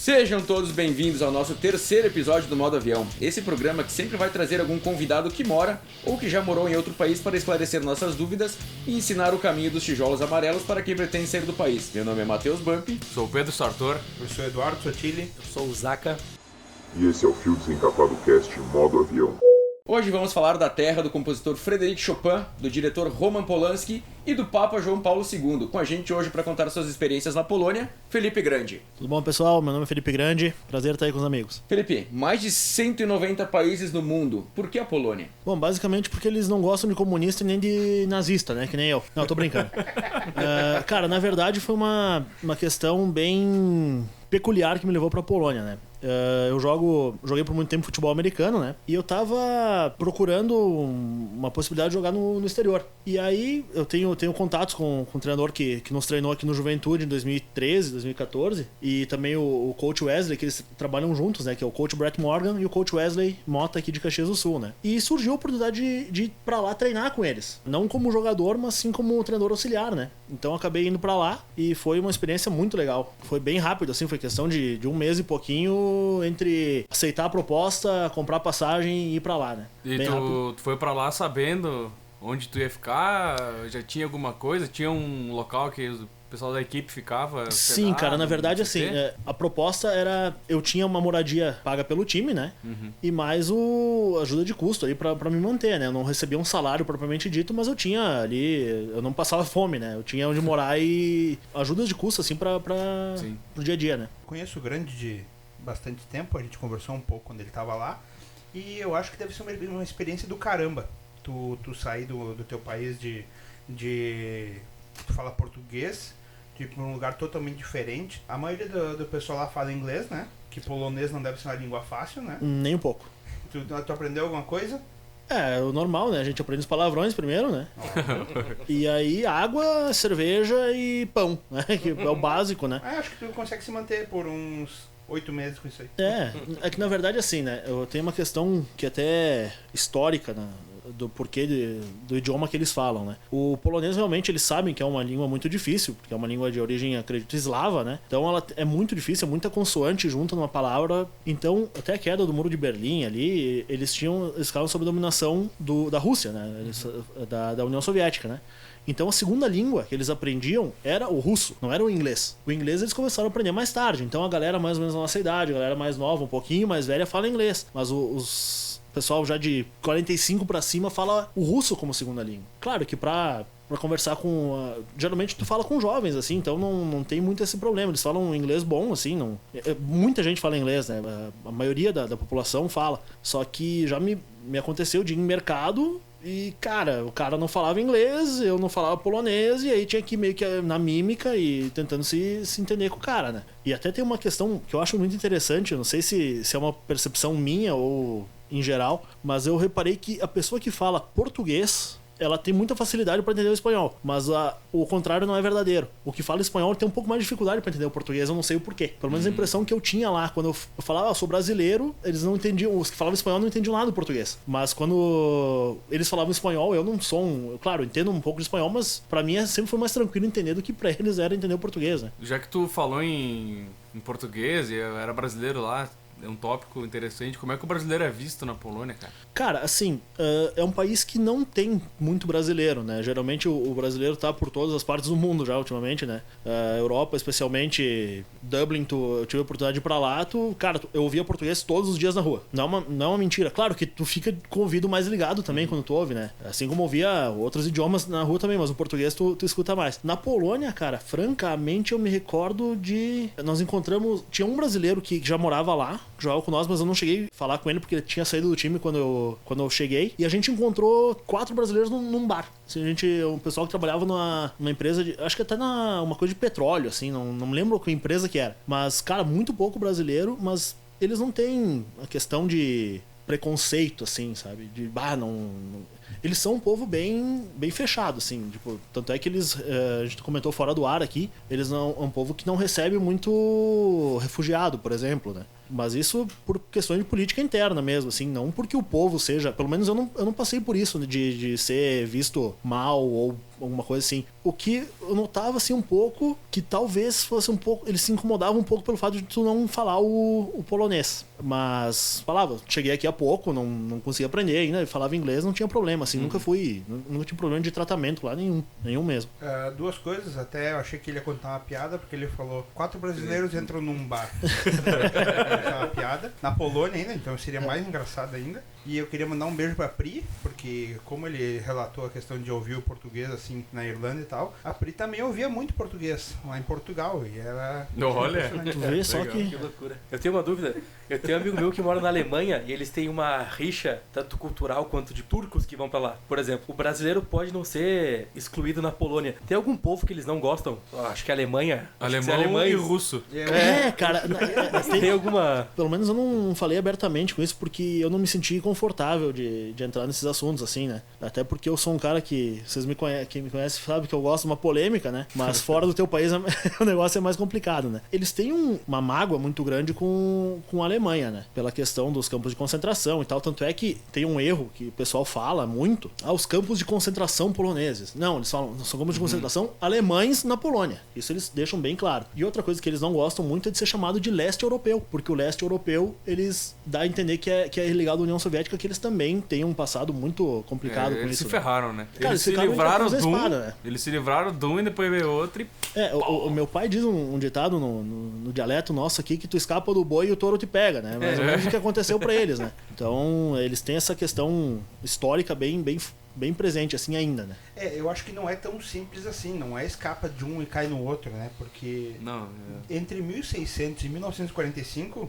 Sejam todos bem-vindos ao nosso terceiro episódio do Modo Avião. Esse programa que sempre vai trazer algum convidado que mora ou que já morou em outro país para esclarecer nossas dúvidas e ensinar o caminho dos tijolos amarelos para quem pretende sair do país. Meu nome é Matheus Bump. Sou o Pedro Sartor. Eu sou Eduardo Sotile. Eu sou o Zaka. E esse é o Fio Desencapado Cast Modo Avião. Hoje vamos falar da terra do compositor Frédéric Chopin, do diretor Roman Polanski e do Papa João Paulo II. Com a gente hoje para contar suas experiências na Polônia, Felipe Grande. Tudo bom, pessoal? Meu nome é Felipe Grande. Prazer estar aí com os amigos. Felipe, mais de 190 países no mundo. Por que a Polônia? Bom, basicamente porque eles não gostam de comunista nem de nazista, né? Que nem eu. Não, tô brincando. Cara, na verdade foi uma questão bem peculiar que me levou pra Polônia, né? Eu joguei por muito tempo futebol americano, né? E eu tava procurando uma possibilidade de jogar no exterior. E aí eu tenho contatos com um treinador que nos treinou aqui no Juventude em 2013, 2014. E também o coach Wesley, que eles trabalham juntos, né? Que é o coach Brett Morgan e o coach Wesley Mota aqui de Caxias do Sul, né? E surgiu a oportunidade de ir pra lá treinar com eles. Não como jogador, mas sim como treinador auxiliar, né? Então eu acabei indo pra lá e foi uma experiência muito legal. Foi bem rápido, assim, foi questão de um mês e pouquinho entre aceitar a proposta, comprar passagem e ir pra lá, né? E tu foi pra lá sabendo onde tu ia ficar? Já tinha alguma coisa? Tinha um local que o pessoal da equipe ficava? Sim, cara, na verdade assim, a proposta era, eu tinha uma moradia paga pelo time, né? Uhum. E mais ajuda de custo aí pra me manter, né? Eu não recebia um salário propriamente dito, mas eu tinha ali, eu não passava fome, né? Eu tinha onde morar e ajudas de custo, assim, pro dia a dia, né? Conheço o Grande de bastante tempo, a gente conversou um pouco quando ele tava lá, e eu acho que deve ser uma experiência do caramba, tu sair do teu país de tu fala português, tipo um lugar totalmente diferente. A maioria do pessoal lá fala inglês, né? Que polonês não deve ser uma língua fácil, né? Nem um pouco. Tu aprendeu alguma coisa? É, o normal, né? A gente aprende os palavrões primeiro, né? E aí água, cerveja e pão, né? Que é o básico, né? Acho que tu consegue se manter por uns 8 meses com isso aí. É que na verdade assim, né? Eu tenho uma questão que até é histórica, né? Do porquê do idioma que eles falam, né? O polonês realmente eles sabem que é uma língua muito difícil, porque é uma língua de origem, acredito, eslava, né? Então ela é muito difícil, é muita consoante junto numa palavra. Então, até a queda do Muro de Berlim ali, eles ficavam sob a dominação da Rússia, né? Da União Soviética, né? Então a segunda língua que eles aprendiam era o russo, não era o inglês. O inglês eles começaram a aprender mais tarde. Então a galera mais ou menos da nossa idade, a galera mais nova, um pouquinho mais velha, fala inglês. Mas o pessoal já de 45 pra cima fala o russo como segunda língua. Claro que pra conversar com... geralmente tu fala com jovens, assim, então não tem muito esse problema. Eles falam inglês bom, assim, não... Muita gente fala inglês, né? A maioria da população fala. Só que já me aconteceu de ir em mercado... E, cara, o cara não falava inglês, eu não falava polonês, e aí tinha que ir meio que na mímica e tentando se entender com o cara, né? E até tem uma questão que eu acho muito interessante, eu não sei se é uma percepção minha ou em geral, mas eu reparei que a pessoa que fala português, ela tem muita facilidade para entender o espanhol, mas o contrário não é verdadeiro. O que fala espanhol tem um pouco mais de dificuldade para entender o português, eu não sei o porquê. Pelo menos a impressão que eu tinha lá, quando eu falava, eu sou brasileiro, eles não entendiam, os que falavam espanhol não entendiam nada do português. Mas quando eles falavam espanhol, eu não sou claro, eu entendo um pouco de espanhol, mas para mim sempre foi mais tranquilo entender do que para eles era entender o português, né? Já que tu falou em português e eu era brasileiro lá, é um tópico interessante. Como é que o brasileiro é visto na Polônia, cara? Cara, assim, é um país que não tem muito brasileiro, né? Geralmente o brasileiro tá por todas as partes do mundo já, ultimamente, né? Europa, especialmente Dublin, eu tive a oportunidade de ir pra lá, cara, eu ouvia português todos os dias na rua. Não é uma mentira. Claro que tu fica com o ouvido mais ligado também quando tu ouve, né? Assim como ouvia outros idiomas na rua também, mas o português tu escuta mais. Na Polônia, cara, francamente eu me recordo nós encontramos... Tinha um brasileiro que já morava lá, jogava com nós, mas eu não cheguei a falar com ele porque ele tinha saído do time quando eu cheguei. E a gente encontrou 4 brasileiros num bar. Assim, um pessoal que trabalhava numa empresa acho que até uma coisa de petróleo, assim, não me lembro que empresa que era. Mas, cara, muito pouco brasileiro, mas eles não têm a questão de preconceito, assim, sabe? De, não eles são um povo bem fechado, assim, tipo, tanto é que eles, a gente comentou fora do ar aqui, eles não, é um povo que não recebe muito refugiado, por exemplo, né? Mas isso por questões de política interna mesmo, assim, não porque o povo seja... Pelo menos eu não passei por isso, de ser visto mal ou alguma coisa assim. O que eu notava, assim, um pouco, que talvez fosse um pouco... Eles se incomodavam um pouco pelo fato de tu não falar o polonês. Mas falava, cheguei aqui há pouco, não conseguia aprender ainda, falava inglês, não tinha problema, assim, nunca tive problema de tratamento lá, nenhum mesmo. Duas coisas, até eu achei que ele ia contar uma piada, porque ele falou, 4 brasileiros entram num bar. Uma piada. Na Polônia ainda, então seria mais engraçado ainda. E eu queria mandar um beijo pra Pri, porque como ele relatou a questão de ouvir o português assim na Irlanda e tal, a Pri também ouvia muito português lá em Portugal. E era. Olha, Tu vê só legal. Que loucura. Eu tenho uma dúvida. Eu tenho um amigo meu que mora na Alemanha e eles têm uma rixa, tanto cultural quanto de turcos que vão pra lá. Por exemplo, o brasileiro pode não ser excluído na Polônia. Tem algum povo que eles não gostam? Acho que a Alemanha. Alemão e russo. Cara, Tem alguma... pelo menos eu não falei abertamente com isso, porque eu não me senti confortável de entrar nesses assuntos, assim, né? Até porque eu sou um cara que, vocês quem me conhece sabe que eu gosto de uma polêmica, né? Mas fora do teu país o negócio é mais complicado, né? Eles têm uma mágoa muito grande com a Alemanha, né? Pela questão dos campos de concentração e tal. Tanto é que tem um erro que o pessoal fala muito. Os campos de concentração poloneses. Não, eles falam, são campos de concentração alemães na Polônia. Isso eles deixam bem claro. E outra coisa que eles não gostam muito é de ser chamado de leste europeu. Porque o leste europeu, eles dá a entender que é ligado à União Soviética, que eles também têm um passado muito complicado com Eles isso. se ferraram, né? Cara, Eles se ficaram livraram entre a de um, espada, né? eles se livraram de um e depois veio outro e... O meu pai diz um ditado no dialeto nosso aqui, que tu escapa do boi e o touro te pega, né? Mais ou menos o que aconteceu pra eles, né? Então, eles têm essa questão histórica bem presente, assim, ainda, né? Eu acho que não é tão simples assim, não é escapa de um e cai no outro, né? Porque Não, entre 1600 e 1945...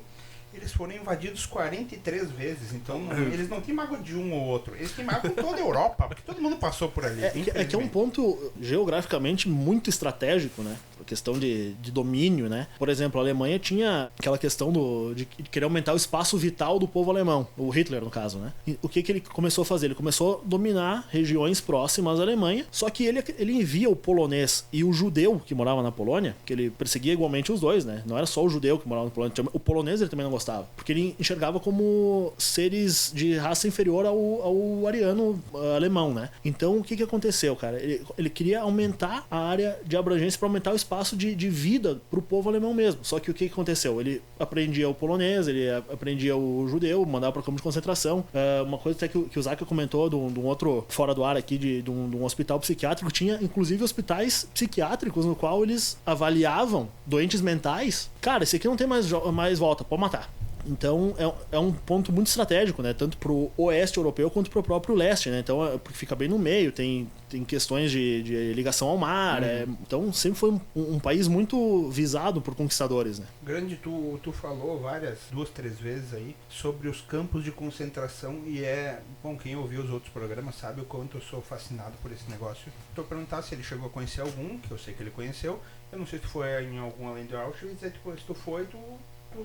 eles foram invadidos 43 vezes, então eles não têm mágoa de um ou outro, eles têm mágoa com toda a Europa, porque todo mundo passou por ali. É que é um ponto geograficamente muito estratégico, né? A questão de domínio, né? Por exemplo, a Alemanha tinha aquela questão de querer aumentar o espaço vital do povo alemão, o Hitler no caso, né? E o que ele começou a fazer? Ele começou a dominar regiões próximas à Alemanha, só que ele envia o polonês e o judeu que morava na Polônia, que ele perseguia igualmente os dois, né? Não era só o judeu que morava na Polônia, o polonês ele também não gostava, porque ele enxergava como seres de raça inferior ao ariano alemão, né? Então o que aconteceu, cara? Ele queria aumentar a área de abrangência para aumentar o espaço de vida pro povo alemão mesmo. Só que o que aconteceu? Ele aprendia o polonês, ele aprendia o judeu, mandava para campo de concentração. Uma coisa até que o Zaka comentou de um outro fora do ar aqui, de um hospital psiquiátrico, tinha inclusive hospitais psiquiátricos no qual eles avaliavam doentes mentais. Cara, esse aqui não tem mais volta, pode matar. Então é um ponto muito estratégico, né? Tanto pro oeste europeu quanto pro próprio leste, né? Então porque fica bem no meio, tem questões de ligação ao mar. Então sempre foi um país muito visado por conquistadores, né? Grande, tu falou 2, 3 vezes aí sobre os campos de concentração e bom, quem ouviu os outros programas sabe o quanto eu sou fascinado por esse negócio. Tô perguntar se ele chegou a conhecer algum, que eu sei que ele conheceu. Eu não sei se tu foi em algum além de Auschwitz, se tu foi, tu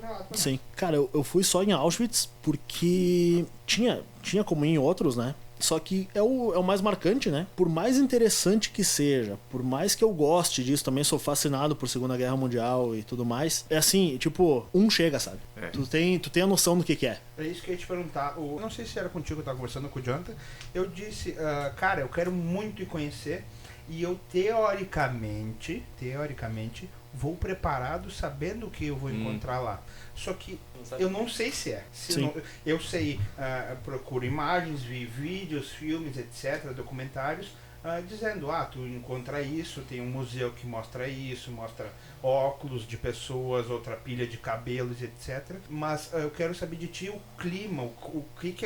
relata. Sim, cara, eu fui só em Auschwitz porque tinha como ir em outros, né? Só que é o mais marcante, né? Por mais interessante que seja, por mais que eu goste disso, também sou fascinado por Segunda Guerra Mundial e tudo mais, é assim, tipo, chega, sabe? Tu tem a noção do que é. É isso que eu ia te perguntar. Eu não sei se era contigo que eu tava conversando com o Jonathan. Eu disse, cara, eu quero muito ir conhecer e eu teoricamente, vou preparado sabendo o que eu vou encontrar lá. Só que eu não sei se é. Eu sei, procuro imagens, vi vídeos, filmes, etc., documentários, dizendo, tu encontra isso, tem um museu que mostra isso, mostra óculos de pessoas, outra pilha de cabelos, etc. Mas eu quero saber de ti o clima, o que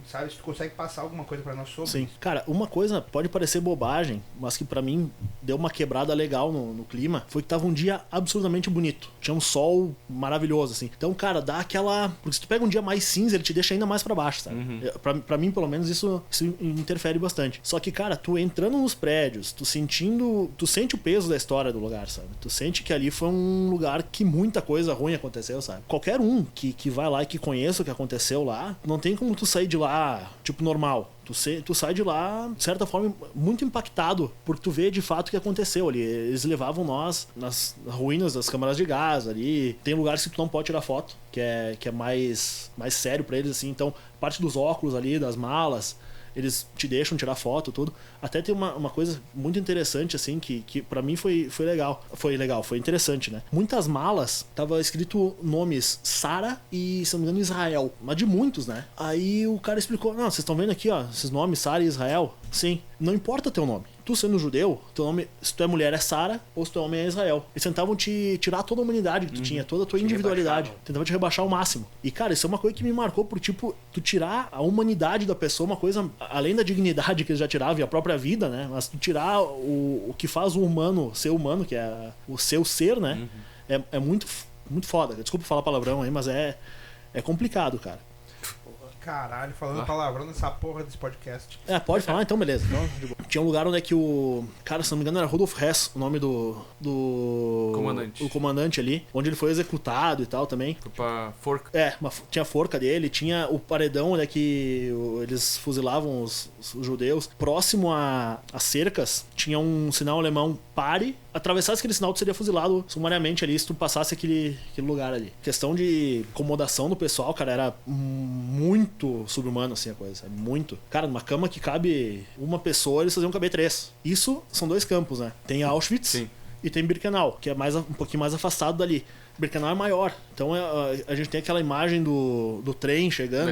sabe, se tu consegue passar alguma coisa pra nós sobre Sim. isso. Cara, uma coisa pode parecer bobagem, mas que pra mim deu uma quebrada legal no clima, foi que tava um dia absurdamente bonito. Tinha um sol maravilhoso, assim. Então, cara, dá aquela... Porque se tu pega um dia mais cinza, ele te deixa ainda mais pra baixo, sabe? Pra mim, pelo menos, isso interfere bastante. Só que, cara, tu entrando entrando nos prédios, tu sente o peso da história do lugar, sabe? Tu sente que ali foi um lugar que muita coisa ruim aconteceu, sabe? Qualquer um que vai lá e que conheça o que aconteceu lá, não tem como tu sair de lá, tipo, normal. Tu sai de lá, de certa forma, muito impactado, porque tu vê de fato o que aconteceu ali. Eles levavam nós nas ruínas das câmaras de gás ali. Tem lugares que tu não pode tirar foto, que é mais sério pra eles, assim. Então, parte dos óculos ali, das malas, eles te deixam tirar foto, tudo. Até tem uma coisa muito interessante, assim, que pra mim foi legal. Foi interessante, né? Muitas malas, tava escrito nomes Sara e, se não me engano, Israel. Mas de muitos, né? Aí o cara explicou, não, vocês estão vendo aqui, ó, esses nomes, Sara e Israel? Sim. Não importa teu nome. Tu sendo judeu, teu nome, se tu é mulher é Sara, ou se tu é homem é Israel. Eles tentavam te tirar toda a humanidade que tu tinha, toda a tua individualidade. Tentavam te rebaixar ao máximo. E, cara, isso é uma coisa que me marcou por, tipo, tu tirar a humanidade da pessoa, uma coisa, além da dignidade que eles já tiravam e a própria vida, né? Mas tu tirar o que faz o humano ser humano, que é o seu ser, né? É muito, muito foda. Desculpa falar palavrão aí, mas é complicado, cara. Caralho, falando palavrão nessa porra desse podcast. Pode falar, então beleza. Então, tinha um lugar onde é que o... Cara, se não me engano era Rudolf Hess, o nome do comandante. O comandante ali, onde ele foi executado e tal também. Foi pra forca. Tinha a forca dele, tinha o paredão onde é que eles fuzilavam os judeus. Próximo às cercas, tinha um sinal alemão, pare. Atravessasse aquele sinal, tu seria fuzilado sumariamente ali se tu passasse aquele lugar ali. Questão de acomodação do pessoal, cara, era muito subhumano, assim, a coisa, sabe? Muito. Cara, numa cama que cabe uma pessoa, eles faziam caber 3. Isso são 2 campos, né? Tem Auschwitz. Sim. E tem Birkenau, que é um pouquinho mais afastado dali. Birkenau é maior. Então a gente tem aquela imagem do trem chegando,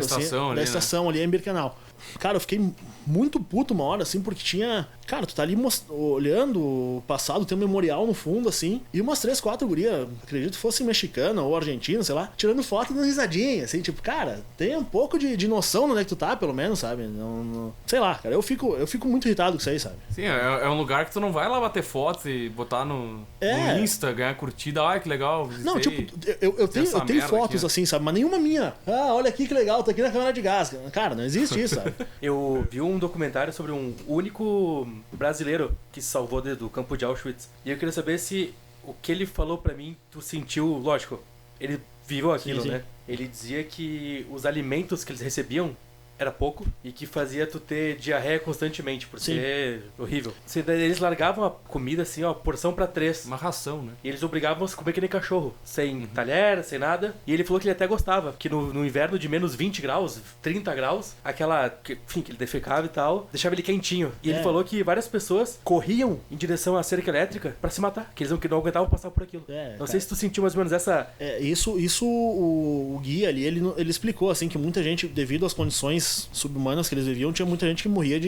da estação ali em Birkenau. Cara, eu fiquei muito puto uma hora, assim, porque tinha... Cara, tu tá ali olhando o passado, tem um memorial no fundo, assim, e umas 3, 4 gurias, acredito fosse mexicana ou argentina, sei lá, tirando foto e dando risadinha, assim, tipo, cara, tem um pouco de noção onde é que tu tá, pelo menos, sabe? Não... Sei lá, cara, eu fico muito irritado com isso aí, sabe? Sim, é um lugar que tu não vai lá bater foto e botar no Insta, ganhar curtida, ai, que legal, visitei. Não, tipo, eu tenho fotos aqui, assim, sabe? Mas nenhuma minha. Olha aqui que legal, tô aqui na câmera de gás. Cara, não existe isso, sabe? Eu vi um documentário sobre um único brasileiro que se salvou do campo de Auschwitz. E eu queria saber se o que ele falou pra mim, tu sentiu, lógico, ele viveu aquilo, sim. Né? Ele dizia que os alimentos que eles recebiam era pouco e que fazia tu ter diarreia constantemente, por ser horrível. Eles largavam a comida assim, ó, porção pra 3. Uma ração, né? E eles obrigavam a se comer que nem cachorro, sem talher, sem nada. E ele falou que ele até gostava, que no inverno de menos 20 graus, 30 graus, que ele defecava e tal, deixava ele quentinho. E ele falou que várias pessoas corriam em direção à cerca elétrica pra se matar, que eles não aguentavam passar por aquilo. Não sei se tu sentiu mais ou menos essa... Isso o guia ali, ele explicou, assim, que muita gente, devido às condições subhumanas que eles viviam, tinha muita gente que morria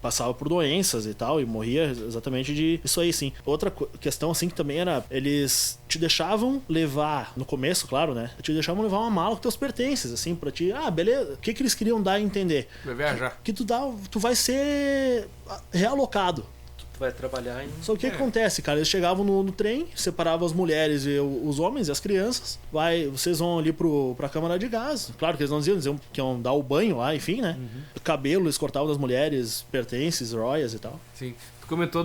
passava por doenças e tal, e morria exatamente de isso aí, sim. Outra questão, assim, que também era, eles te deixavam levar, no começo, claro, né, te deixavam levar uma mala com teus pertences, assim, pra ti, beleza, o que eles queriam dar a entender? Vai viajar. Que tu vai ser realocado. Vai trabalhar em... Só que o que acontece, cara? Eles chegavam no trem, separavam as mulheres e os homens e as crianças. Vocês vão ali pra câmara de gás. Claro que eles não diziam que iam dar o banho lá, enfim, né? O cabelo eles cortavam das mulheres, pertences, joias e tal. Sim. Tu comentou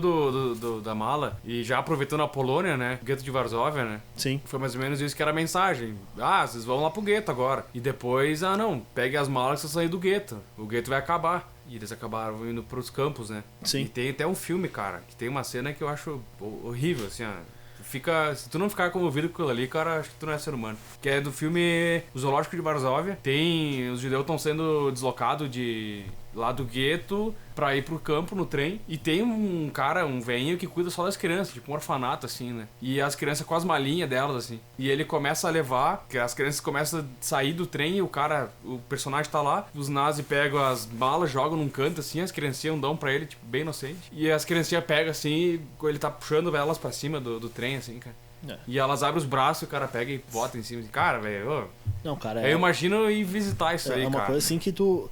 da mala, e já aproveitando a Polônia, né? O gueto de Varsóvia, né? Sim. Foi mais ou menos isso que era a mensagem. Vocês vão lá pro gueto agora. E depois, não, pegue as malas e você sair do gueto. O gueto vai acabar. E eles acabaram indo pros campos, né? Sim. E tem até um filme, cara, que tem uma cena que eu acho horrível, assim, ó. Se tu não ficar comovido com aquilo ali, cara, acho que tu não é ser humano. Que é do filme O Zoológico de Varsóvia. Os judeus estão sendo deslocados lá do gueto pra ir pro campo no trem. E tem um cara, um velhinho que cuida só das crianças, tipo um orfanato, assim, né? E as crianças com as malinhas delas, assim. E ele começa a levar, que as crianças começam a sair do trem e o personagem tá lá. Os nazis pegam as malas, jogam num canto, assim, as criancinhas dão pra ele, tipo, bem inocente. E as criancinhas pegam, assim, e ele tá puxando elas pra cima do trem, assim, cara. E elas abrem os braços e o cara pega e bota em cima. Cara, velho, não, cara, eu imagino ir visitar isso aí, cara. É uma coisa assim que tu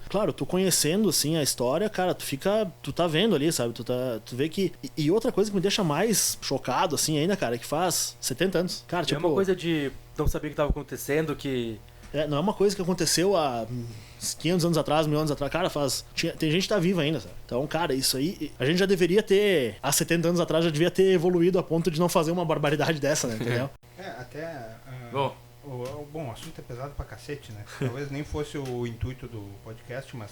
conhecendo, assim, a história, cara, tu tá vendo ali, sabe? Tu vê que... E outra coisa que me deixa mais chocado, assim, ainda, cara, é que faz 70 anos. Cara, tipo... É uma coisa de não saber o que tava acontecendo, que... Não é uma coisa que aconteceu há 500 anos atrás, 1000 anos atrás. Cara, tem gente que tá viva ainda, sabe? Então, cara, isso aí... A gente já deveria ter... Há 70 anos atrás já devia ter evoluído a ponto de não fazer uma barbaridade dessa, né? Entendeu? Até... Bom, Bom, o assunto é pesado pra cacete, né? Talvez nem fosse o intuito do podcast, mas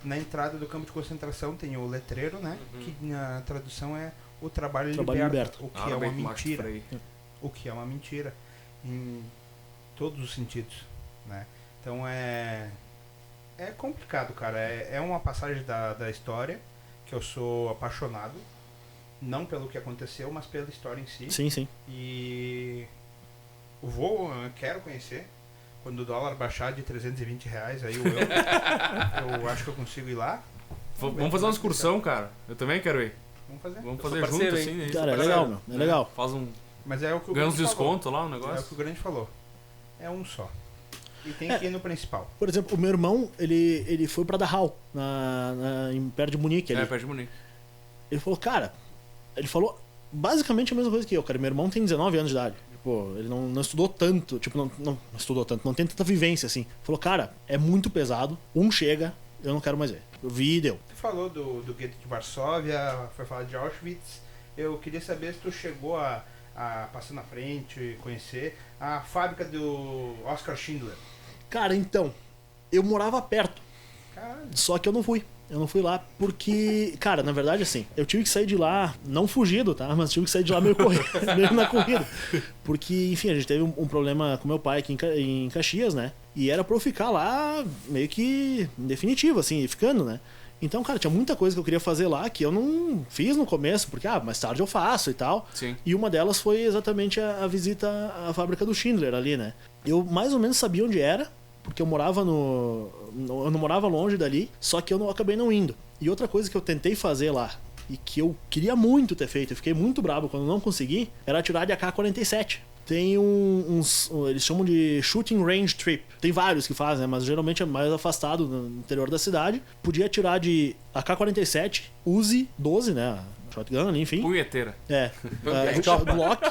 na entrada do campo de concentração tem o letreiro, né? Que na tradução é o trabalho liberta. O que é uma mentira. O que é uma mentira em todos os sentidos, né? Então é complicado, cara. É uma passagem da história que eu sou apaixonado, não pelo que aconteceu, mas pela história em si. Sim, sim. E o voo eu quero conhecer. Quando o dólar baixar de R$320, aí o euro, eu acho que eu consigo ir lá. Vamos fazer uma excursão, cara. Eu também quero ir. Vamos fazer junto, parceiro, assim. Né? Cara, é legal, meu. É legal. Faz um... Mas é o que o Ganha uns Grande desconto falou. lá, o negócio. É o que o Grande falou. É um só. E tem que ir no principal. Por exemplo, o meu irmão, ele foi pra Dachau, perto de Munique. Perto de Munique. Ele falou, cara... Ele falou basicamente a mesma coisa que eu, cara. Meu irmão tem 19 anos de idade. Tipo, ele não estudou tanto. Tipo, não estudou tanto. Não tem tanta vivência, assim. Falou, cara, é muito pesado. Chega, eu não quero mais ver. Eu vi e deu. Tu falou do gueto de Varsóvia, foi falar de Auschwitz. Eu queria saber se tu chegou a passar na frente, conhecer a fábrica do Oskar Schindler. Cara, então, eu morava perto. Caralho. Só que eu não fui. Eu não fui lá porque, cara, na verdade, assim, eu tive que sair de lá, não fugido, tá? Mas tive que sair de lá meio na corrida. Porque, enfim, a gente teve um problema com meu pai aqui em Caxias, né? E era pra eu ficar lá meio que em definitivo, assim, ficando, né? Então, cara, tinha muita coisa que eu queria fazer lá que eu não fiz no começo, porque, mais tarde eu faço e tal. Sim. E uma delas foi exatamente a visita à fábrica do Schindler ali, né? Eu mais ou menos sabia onde era, porque eu morava eu não morava longe dali, só que eu acabei não indo. E outra coisa que eu tentei fazer lá, e que eu queria muito ter feito, eu fiquei muito bravo quando não consegui, era tirar de AK-47. Tem eles chamam de shooting range trip. Tem vários que fazem, né? Mas geralmente é mais afastado no interior da cidade. Podia tirar de AK-47, Uzi 12, né? Shotgun ali, enfim. Punheteira. Glock.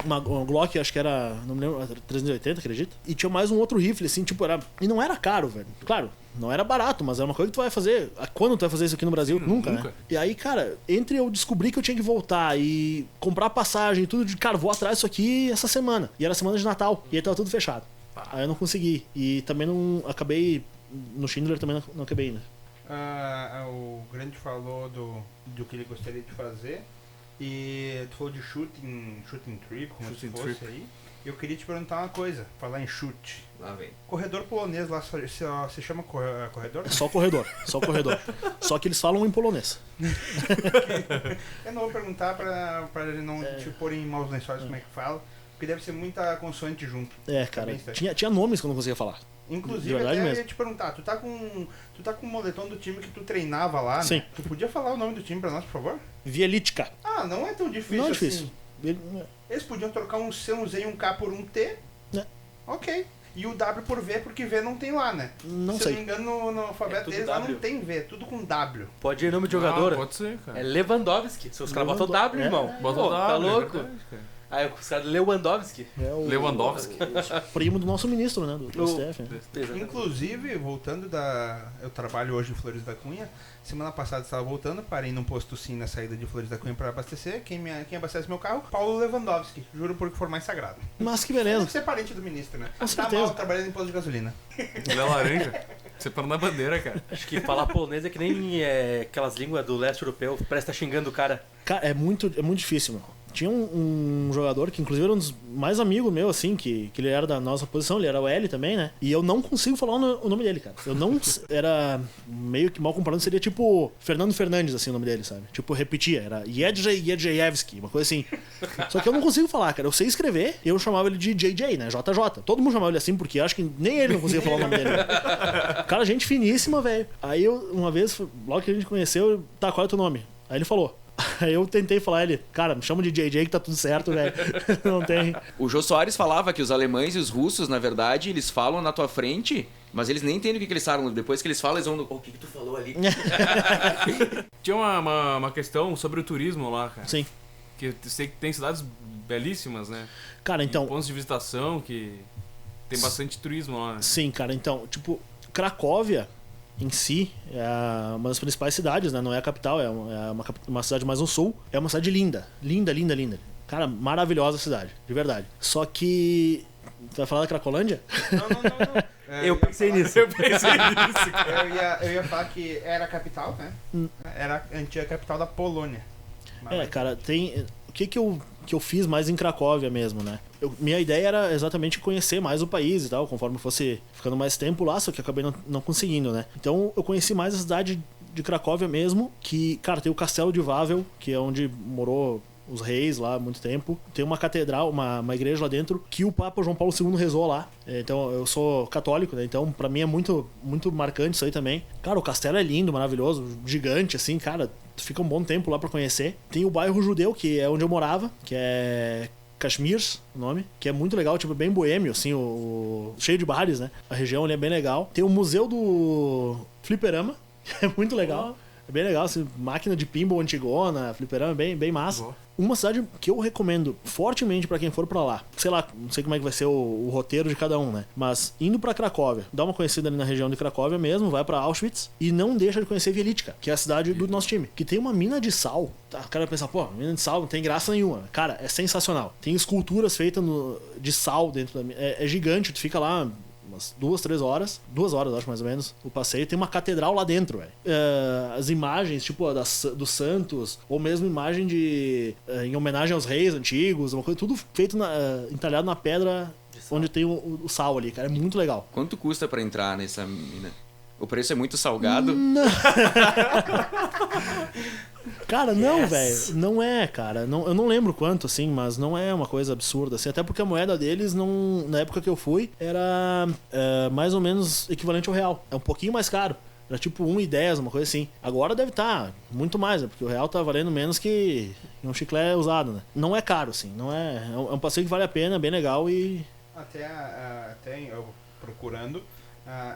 Uma Glock, acho que era, não me lembro, 380, acredita? E tinha mais um outro rifle, assim, tipo, e não era caro, velho. Claro, não era barato, mas é uma coisa que tu vai fazer. Quando tu vai fazer isso aqui no Brasil? Nunca, né? E aí, cara, entre eu descobrir que eu tinha que voltar e comprar passagem e tudo, cara, vou atrás disso aqui essa semana. E era semana de Natal. E aí tava tudo fechado. Aí eu não consegui. E também não acabei. No Schindler também não acabei, né? O Grande falou do que ele gostaria de fazer. E tu falou de shooting trip, como se fosse aí. Eu queria te perguntar uma coisa, falar em chute. Lá vem. Corredor polonês lá se chama corredor? É só corredor. Só que eles falam em polonês. Eu não vou perguntar pra não te pôr em maus lençóis como é que fala, porque deve ser muita consoante junto. Cara, tinha nomes que eu não conseguia falar. Inclusive, até eu ia te perguntar, tu tá com o moletom do time que tu treinava lá, Sim. Né? Tu podia falar o nome do time pra nós, por favor? Vielichka. Não é tão difícil Não é assim. difícil. Eles podiam trocar um C, um Z e um K por um T. Ok. E o W por V, porque V não tem lá, né? Não Se sei. eu não me engano, no alfabeto deles lá não tem V, tudo com W. Pode ir nome de jogador. Pode ser, cara. É Lewandowski. Seus caras botam W, irmão. Bota o Tá W, louco? é verdade, cara. Aí os caras Lewandowski. Lewandowski. Primo do nosso ministro, né? Do STF. Né? Inclusive, voltando eu trabalho hoje em Flores da Cunha. Semana passada estava voltando, parei num posto sim na saída de Flores da Cunha para abastecer. Quem abastece meu carro? Paulo Lewandowski. Juro por que for mais sagrado. Mas que Deve beleza. ser parente do ministro, né? Com Tá certeza. mal trabalhando em posto de gasolina. Ele é laranja. Você parou na bandeira, cara. Acho que falar polonês é que nem aquelas línguas do leste europeu. Parece que tá xingando o cara. Cara, é muito difícil, meu. Tinha um jogador que inclusive era um dos mais amigos meu, assim, que ele era da nossa posição, ele era o L também, né? E eu não consigo falar o nome dele, cara. Eu não... Era meio que mal comparando, seria tipo Fernando Fernandes, assim, o nome dele, sabe? Tipo, repetia, era Jedrzejewski, uma coisa assim. Só que eu não consigo falar, cara. Eu sei escrever, eu chamava ele de JJ, né? JJ. Todo mundo chamava ele assim, porque eu acho que nem ele não conseguia falar o nome dele. Cara, gente finíssima, velho. Aí eu, uma vez, logo que a gente conheceu, tá, qual é o teu nome? Aí ele falou. Aí eu tentei falar ele, cara, me chama de JJ que tá tudo certo, velho. Não tem. O Jô Soares falava que os alemães e os russos, na verdade, eles falam na tua frente, mas eles nem entendem o que eles falam. Depois que eles falam, eles vão... O que tu falou ali? Tinha uma questão sobre o turismo lá, cara. Sim. Que tem cidades belíssimas, né? Cara, então... Pontos de visitação que... Tem bastante turismo lá, né? Sim, cara. Então, tipo, Cracóvia em si é uma das principais cidades, né? Não é a capital, é uma cidade mais no sul. É uma cidade linda. Linda, linda, linda. Cara, maravilhosa a cidade, de verdade. Só que... Tu vai falar da Cracolândia? Não. Eu pensei nisso. Eu pensei nisso, cara. Eu ia falar que era a capital, né? Era a antiga capital da Polônia. Cara, tem... O que eu fiz mais em Cracóvia mesmo, né? Minha ideia era exatamente conhecer mais o país e tal, conforme fosse ficando mais tempo lá, só que eu acabei não conseguindo, né? Então eu conheci mais a cidade de Cracóvia mesmo, que, cara, tem o Castelo de Wawel, que é onde morou os reis lá há muito tempo. Tem uma catedral, uma igreja lá dentro, que o Papa João Paulo II rezou lá. Então, eu sou católico, né? Então, pra mim é muito, muito marcante isso aí também. Cara, o castelo é lindo, maravilhoso, gigante, assim, cara. Tu fica um bom tempo lá pra conhecer. Tem o bairro judeu, que é onde eu morava, que é Kashmirs, o nome, que é muito legal, tipo, bem boêmio, assim, cheio de bares, né? A região ali é bem legal. Tem o Museu do Fliperama, que é muito legal. É bem legal, assim, máquina de pinball antigona, fliperama, bem massa. Boa. Uma cidade que eu recomendo fortemente pra quem for pra lá. Sei lá, não sei como é que vai ser o roteiro de cada um, né? Mas indo pra Cracóvia, dá uma conhecida ali na região de Cracóvia mesmo, vai pra Auschwitz e não deixa de conhecer Wieliczka, que é a cidade do nosso time, que tem uma mina de sal. Tá, o cara vai pensar, pô, mina de sal não tem graça nenhuma. Cara, é sensacional. Tem esculturas feitas de sal dentro da mina. É gigante, tu fica lá umas 2-3 horas. 2 horas, acho, mais ou menos, o passeio. Tem uma catedral lá dentro, velho. As imagens, tipo, dos santos, ou mesmo imagem em homenagem aos reis antigos, uma coisa, tudo feito entalhado na pedra onde tem o sal ali, cara. É muito legal. Quanto custa pra entrar nessa mina? O preço é muito salgado? Não. Cara, não, velho. Não é, cara. Eu não lembro quanto, assim, mas não é uma coisa absurda, assim. Até porque a moeda deles, na época que eu fui, era mais ou menos equivalente ao real. É um pouquinho mais caro. Era tipo 1,10, uma coisa assim. Agora deve estar muito mais, né? Porque o real tá valendo menos que um chiclete usado, né? Não é caro, assim. Não é um passeio que vale a pena, bem legal e... Até eu procurando,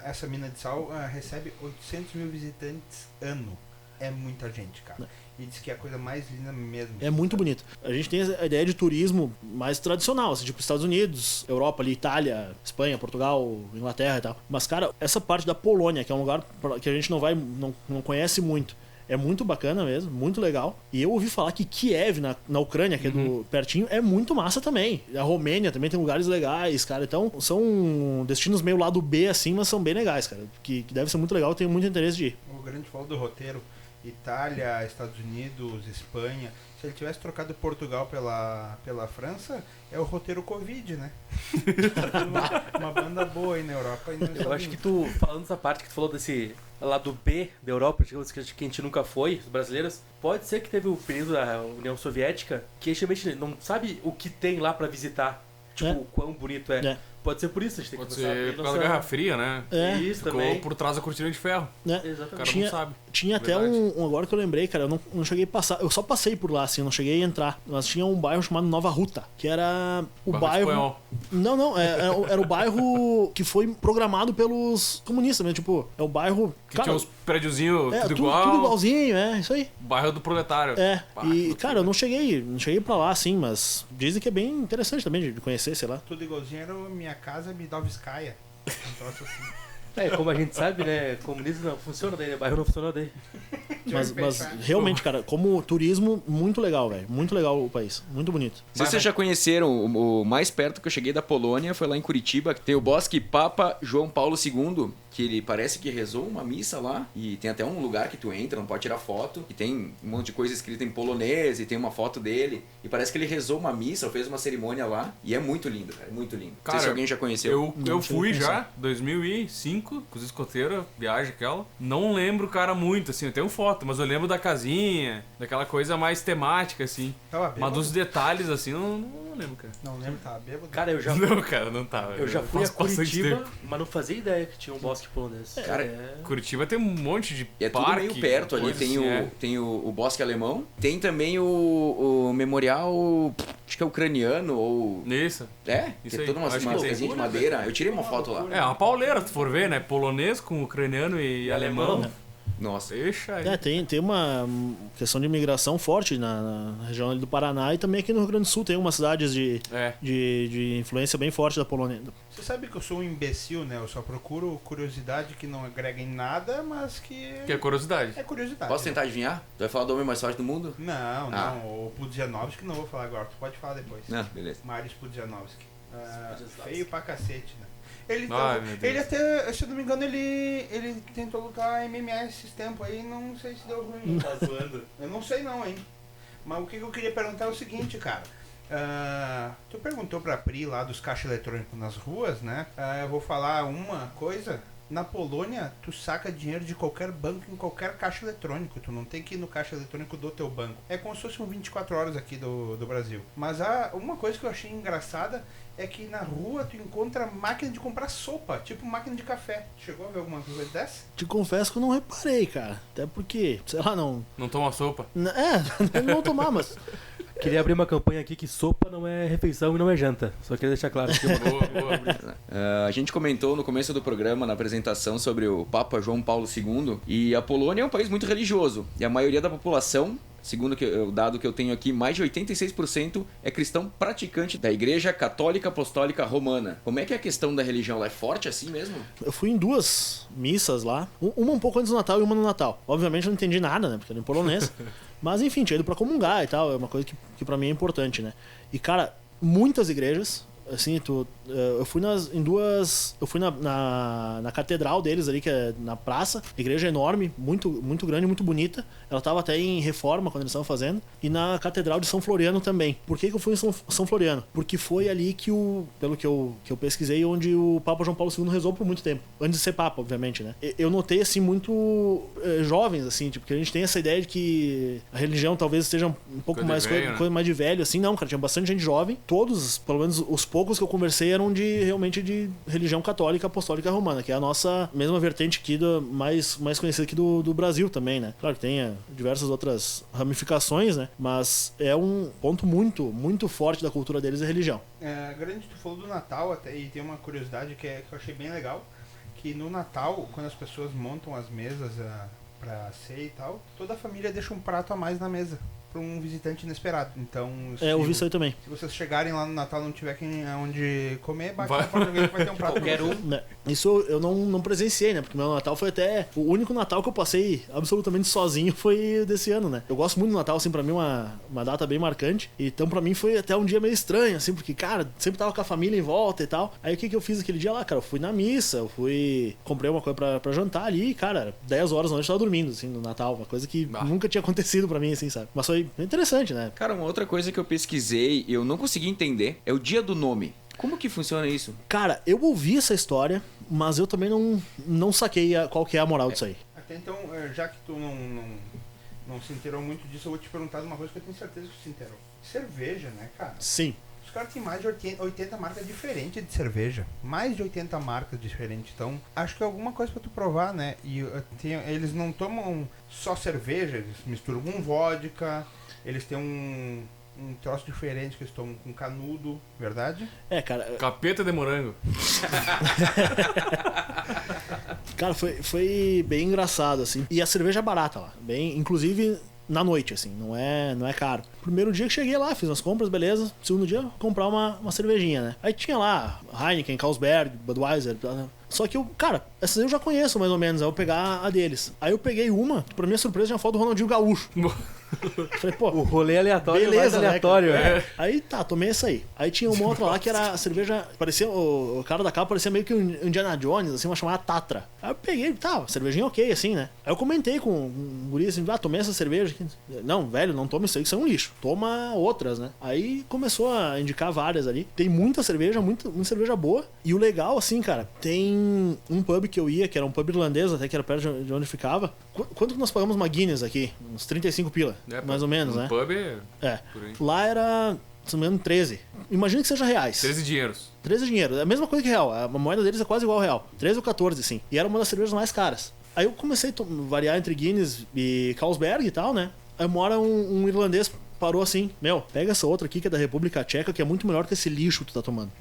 essa mina de sal recebe 800 mil visitantes ano. É muita gente, cara. E diz que é a coisa mais linda mesmo. É muito bonito. A gente tem a ideia de turismo mais tradicional, assim, tipo Estados Unidos, Europa ali, Itália, Espanha, Portugal, Inglaterra e tal. Mas, cara, essa parte da Polônia, que é um lugar que a gente não conhece muito, é muito bacana mesmo, muito legal. E eu ouvi falar que Kiev, na Ucrânia, que é do pertinho, é muito massa também. A Romênia também tem lugares legais, cara. Então, são destinos meio lado B, assim, mas são bem legais, cara. Que deve ser muito legal, eu tenho muito interesse de ir. O grande foco do roteiro, Itália, Estados Unidos, Espanha. Se ele tivesse trocado Portugal pela França, é o roteiro Covid, né? uma banda boa aí na Europa. E Eu acho que tu, falando dessa parte que tu falou desse lado B da Europa, digamos que a gente nunca foi, os brasileiros, pode ser que teve o período da União Soviética que a gente não sabe o que tem lá pra visitar. Tipo, o quão bonito é. Pode ser por isso, a gente tem Pode que começar a ser abrir por causa da Guerra Fria, né? Isso Ficou também. por trás da cortina de ferro. Né? Exatamente. O cara não sabe. Tinha até Verdade. agora que eu lembrei, cara, eu não cheguei a passar, eu só passei por lá, assim, eu não cheguei a entrar. Mas tinha um bairro chamado Nova Ruta, que era o bairro... espanhol. Não, era o bairro que foi programado pelos comunistas mesmo, tipo, é o bairro... Que cara, tinha uns prédiozinhos tudo igual. Tudo igualzinho, isso aí. Bairro do proletário. Pá, E, que cara, eu não cheguei pra lá, assim, mas dizem que é bem interessante também de conhecer, sei lá. tudo igualzinho era Minha Casa Midovskaya. Um troço assim. Como a gente sabe, né? Comunismo não funciona daí, né? Bairro não funciona daí. Mas realmente, cara, como turismo, muito legal, velho. Muito legal o país. Muito bonito. Se vocês já conheceram, o mais perto que eu cheguei da Polônia foi lá em Curitiba, que tem o Bosque Papa João Paulo II, que ele parece que rezou uma missa lá, e tem até um lugar que tu entra, não pode tirar foto, e tem um monte de coisa escrita em polonês, e tem uma foto dele, e parece que ele rezou uma missa, ou fez uma cerimônia lá, e é muito lindo, cara, muito lindo. Não sei se alguém já conheceu. Eu fui já, 2005, com os escoteiros, viagem aquela. Não lembro, cara, muito, assim, eu tenho foto, mas eu lembro da casinha, daquela coisa mais temática, assim. Tava Mas bêbado? dos detalhes, assim, não lembro, cara. Não lembro, tava bêbado. Cara, eu já Não, cara, não tava. Eu já fui a Faz bastante Curitiba, tempo. mas não fazia ideia que tinha um bosque polonês. Cara, Curitiba tem um monte de E é tudo parque. meio perto ali, coisa tem, assim, tem o Bosque Alemão, tem também o memorial, acho que é ucraniano, ou... Isso. É, Isso que é aí. toda uma Acho que casinha de madeira. Eu tirei uma foto lá. É, uma pauleira, se tu for ver, né? Polonês com ucraniano e alemão. Nossa. Deixa aí. Tem uma questão de imigração forte na região ali do Paraná e também aqui no Rio Grande do Sul tem umas cidades de influência bem forte da Polônia. Você sabe que eu sou um imbecil, né? Eu só procuro curiosidade que não agrega em nada, mas que... Que é curiosidade. É curiosidade. Posso tentar adivinhar? Tu vai falar do homem mais forte do mundo? Não, Ah. o Pudzianowski não vou falar agora. Tu pode falar depois. Não, beleza. Mariusz Pudzianowski. Feio pra cacete, né? Ele, Ai, meu Deus. ele até, se eu não me engano, ele tentou lutar MMA esses tempos aí, não sei se deu ruim. Tá zoando. Eu não sei não, hein? Mas o que eu queria perguntar é o seguinte, cara. Tu perguntou pra Pri lá dos caixas eletrônicos nas ruas, né? Eu vou falar uma coisa. Na Polônia, tu saca dinheiro de qualquer banco em qualquer caixa eletrônico. Tu não tem que ir no caixa eletrônico do teu banco. É como se fosse um 24 horas aqui do Brasil. Mas uma coisa que eu achei engraçada é que na rua tu encontra máquina de comprar sopa, tipo máquina de café. Chegou a ver alguma coisa dessa? Te confesso que eu não reparei, cara. Até porque, sei lá, não... Não toma sopa. Não vou tomar, mas... Queria abrir uma campanha aqui que sopa não é refeição e não é janta. Só queria deixar claro aqui. Boa. A gente comentou no começo do programa, na apresentação, sobre o Papa João Paulo II. E a Polônia é um país muito religioso. E a maioria da população, segundo o dado que eu tenho aqui, mais de 86% é cristão praticante da Igreja Católica Apostólica Romana. Como é que é a questão da religião lá? É forte assim mesmo? Eu fui em 2 missas lá. Uma um pouco antes do Natal e uma no Natal. Obviamente eu não entendi nada, né? Porque era em polonês. Mas enfim, tinha ido pra comungar e tal. É uma coisa que pra mim é importante, né? E cara, muitas igrejas... Assim, eu fui em 2... Eu fui na catedral deles ali, que é na praça. Igreja enorme, muito, muito grande, muito bonita. Ela tava até em reforma quando eles estavam fazendo. E na catedral de São Floriano também. Por que eu fui em São Floriano? Porque foi ali que pelo que eu pesquisei, onde o Papa João Paulo II rezou por muito tempo. Antes de ser Papa, obviamente, né? Eu notei, assim, muito jovens, assim, tipo, porque a gente tem essa ideia de que a religião talvez esteja um pouco Coisa mais... de velho, né? Coisa mais de velho, assim. Não, cara, tinha bastante gente jovem. Todos, pelo menos os poucos que eu conversei eram realmente de religião católica apostólica romana, que é a nossa mesma vertente aqui, mais conhecida aqui do Brasil também, né? Claro que tem diversas outras ramificações, né? Mas é um ponto muito, muito forte da cultura deles, a religião. Grande, tu falou do Natal até, e tem uma curiosidade que eu achei bem legal, que no Natal, quando as pessoas montam as mesas pra ceia e tal, toda a família deixa um prato a mais na mesa para um visitante inesperado. Então, eu vi isso aí também. Se vocês chegarem lá no Natal e não tiver onde comer, bate na porta de alguém que vai ter um prato. Qualquer um. Isso eu não presenciei, né? Porque meu Natal foi até... O único Natal que eu passei absolutamente sozinho foi desse ano, né? Eu gosto muito do Natal, assim, pra mim uma data bem marcante. Então pra mim foi até um dia meio estranho, assim, porque, cara, sempre tava com a família em volta e tal. Aí o que eu fiz aquele dia lá, cara? Eu fui na missa, comprei uma coisa pra jantar ali e, cara, 10 horas da noite eu tava dormindo, assim, no Natal. Uma coisa que nunca tinha acontecido pra mim, assim, sabe? Mas foi interessante, né? Cara, uma outra coisa que eu pesquisei e eu não consegui entender é o dia do nome. Como que funciona isso? Cara, eu ouvi essa história, mas eu também não saquei qual que é a moral disso aí. Até então, já que tu não se inteirou muito disso, eu vou te perguntar uma coisa que eu tenho certeza que tu se inteirou. Cerveja, né, cara? Sim. Os caras têm mais de 80 marcas diferentes de cerveja. Mais de 80 marcas diferentes. Então, acho que é alguma coisa pra tu provar, né? E eles não tomam só cerveja, eles misturam com vodka, eles têm um troço diferente que eles tomam com canudo, verdade? Cara... Capeta de morango. Cara, foi bem engraçado, assim. E a cerveja é barata lá. Inclusive... na noite, assim, não é caro. Primeiro dia que cheguei lá, fiz as compras, beleza. Segundo dia, comprar uma cervejinha, né? Aí tinha lá Heineken, Carlsberg, Budweiser. Só que cara, essas eu já conheço mais ou menos. Aí eu pegar a deles. Aí eu peguei uma, que pra minha surpresa tinha foto do Ronaldinho Gaúcho. Falei, pô, o rolê aleatório, beleza, mais aleatório, né? Aí tá, tomei essa aí. Aí tinha uma outra lá que era a cerveja. Parecia, o cara da capa parecia meio que um Indiana Jones, assim, uma chamada Tatra. Aí eu peguei, tá, cervejinha ok, assim, né? Aí eu comentei com um guri assim, tomei essa cerveja aqui. Não, velho, não toma isso aí, que isso é um lixo. Toma outras, né? Aí começou a indicar várias ali. Tem muita cerveja, muita cerveja boa. E o legal, assim, cara, tem um pub que eu ia, que era um pub irlandês, até que era perto de onde ficava. Quanto que nós pagamos uma Guinness aqui? Uns 35 pila, mais ou menos, né? Pub por aí. Lá era, se não me engano, 13. Imagina que seja reais. 13 dinheiros. 13 dinheiro. É a mesma coisa que real. A moeda deles é quase igual ao real. 13 ou 14, sim. E era uma das cervejas mais caras. Aí eu comecei a variar entre Guinness e Carlsberg e tal, né? Aí uma hora um irlandês parou assim: meu, pega essa outra aqui que é da República Tcheca, que é muito melhor que esse lixo que tu tá tomando.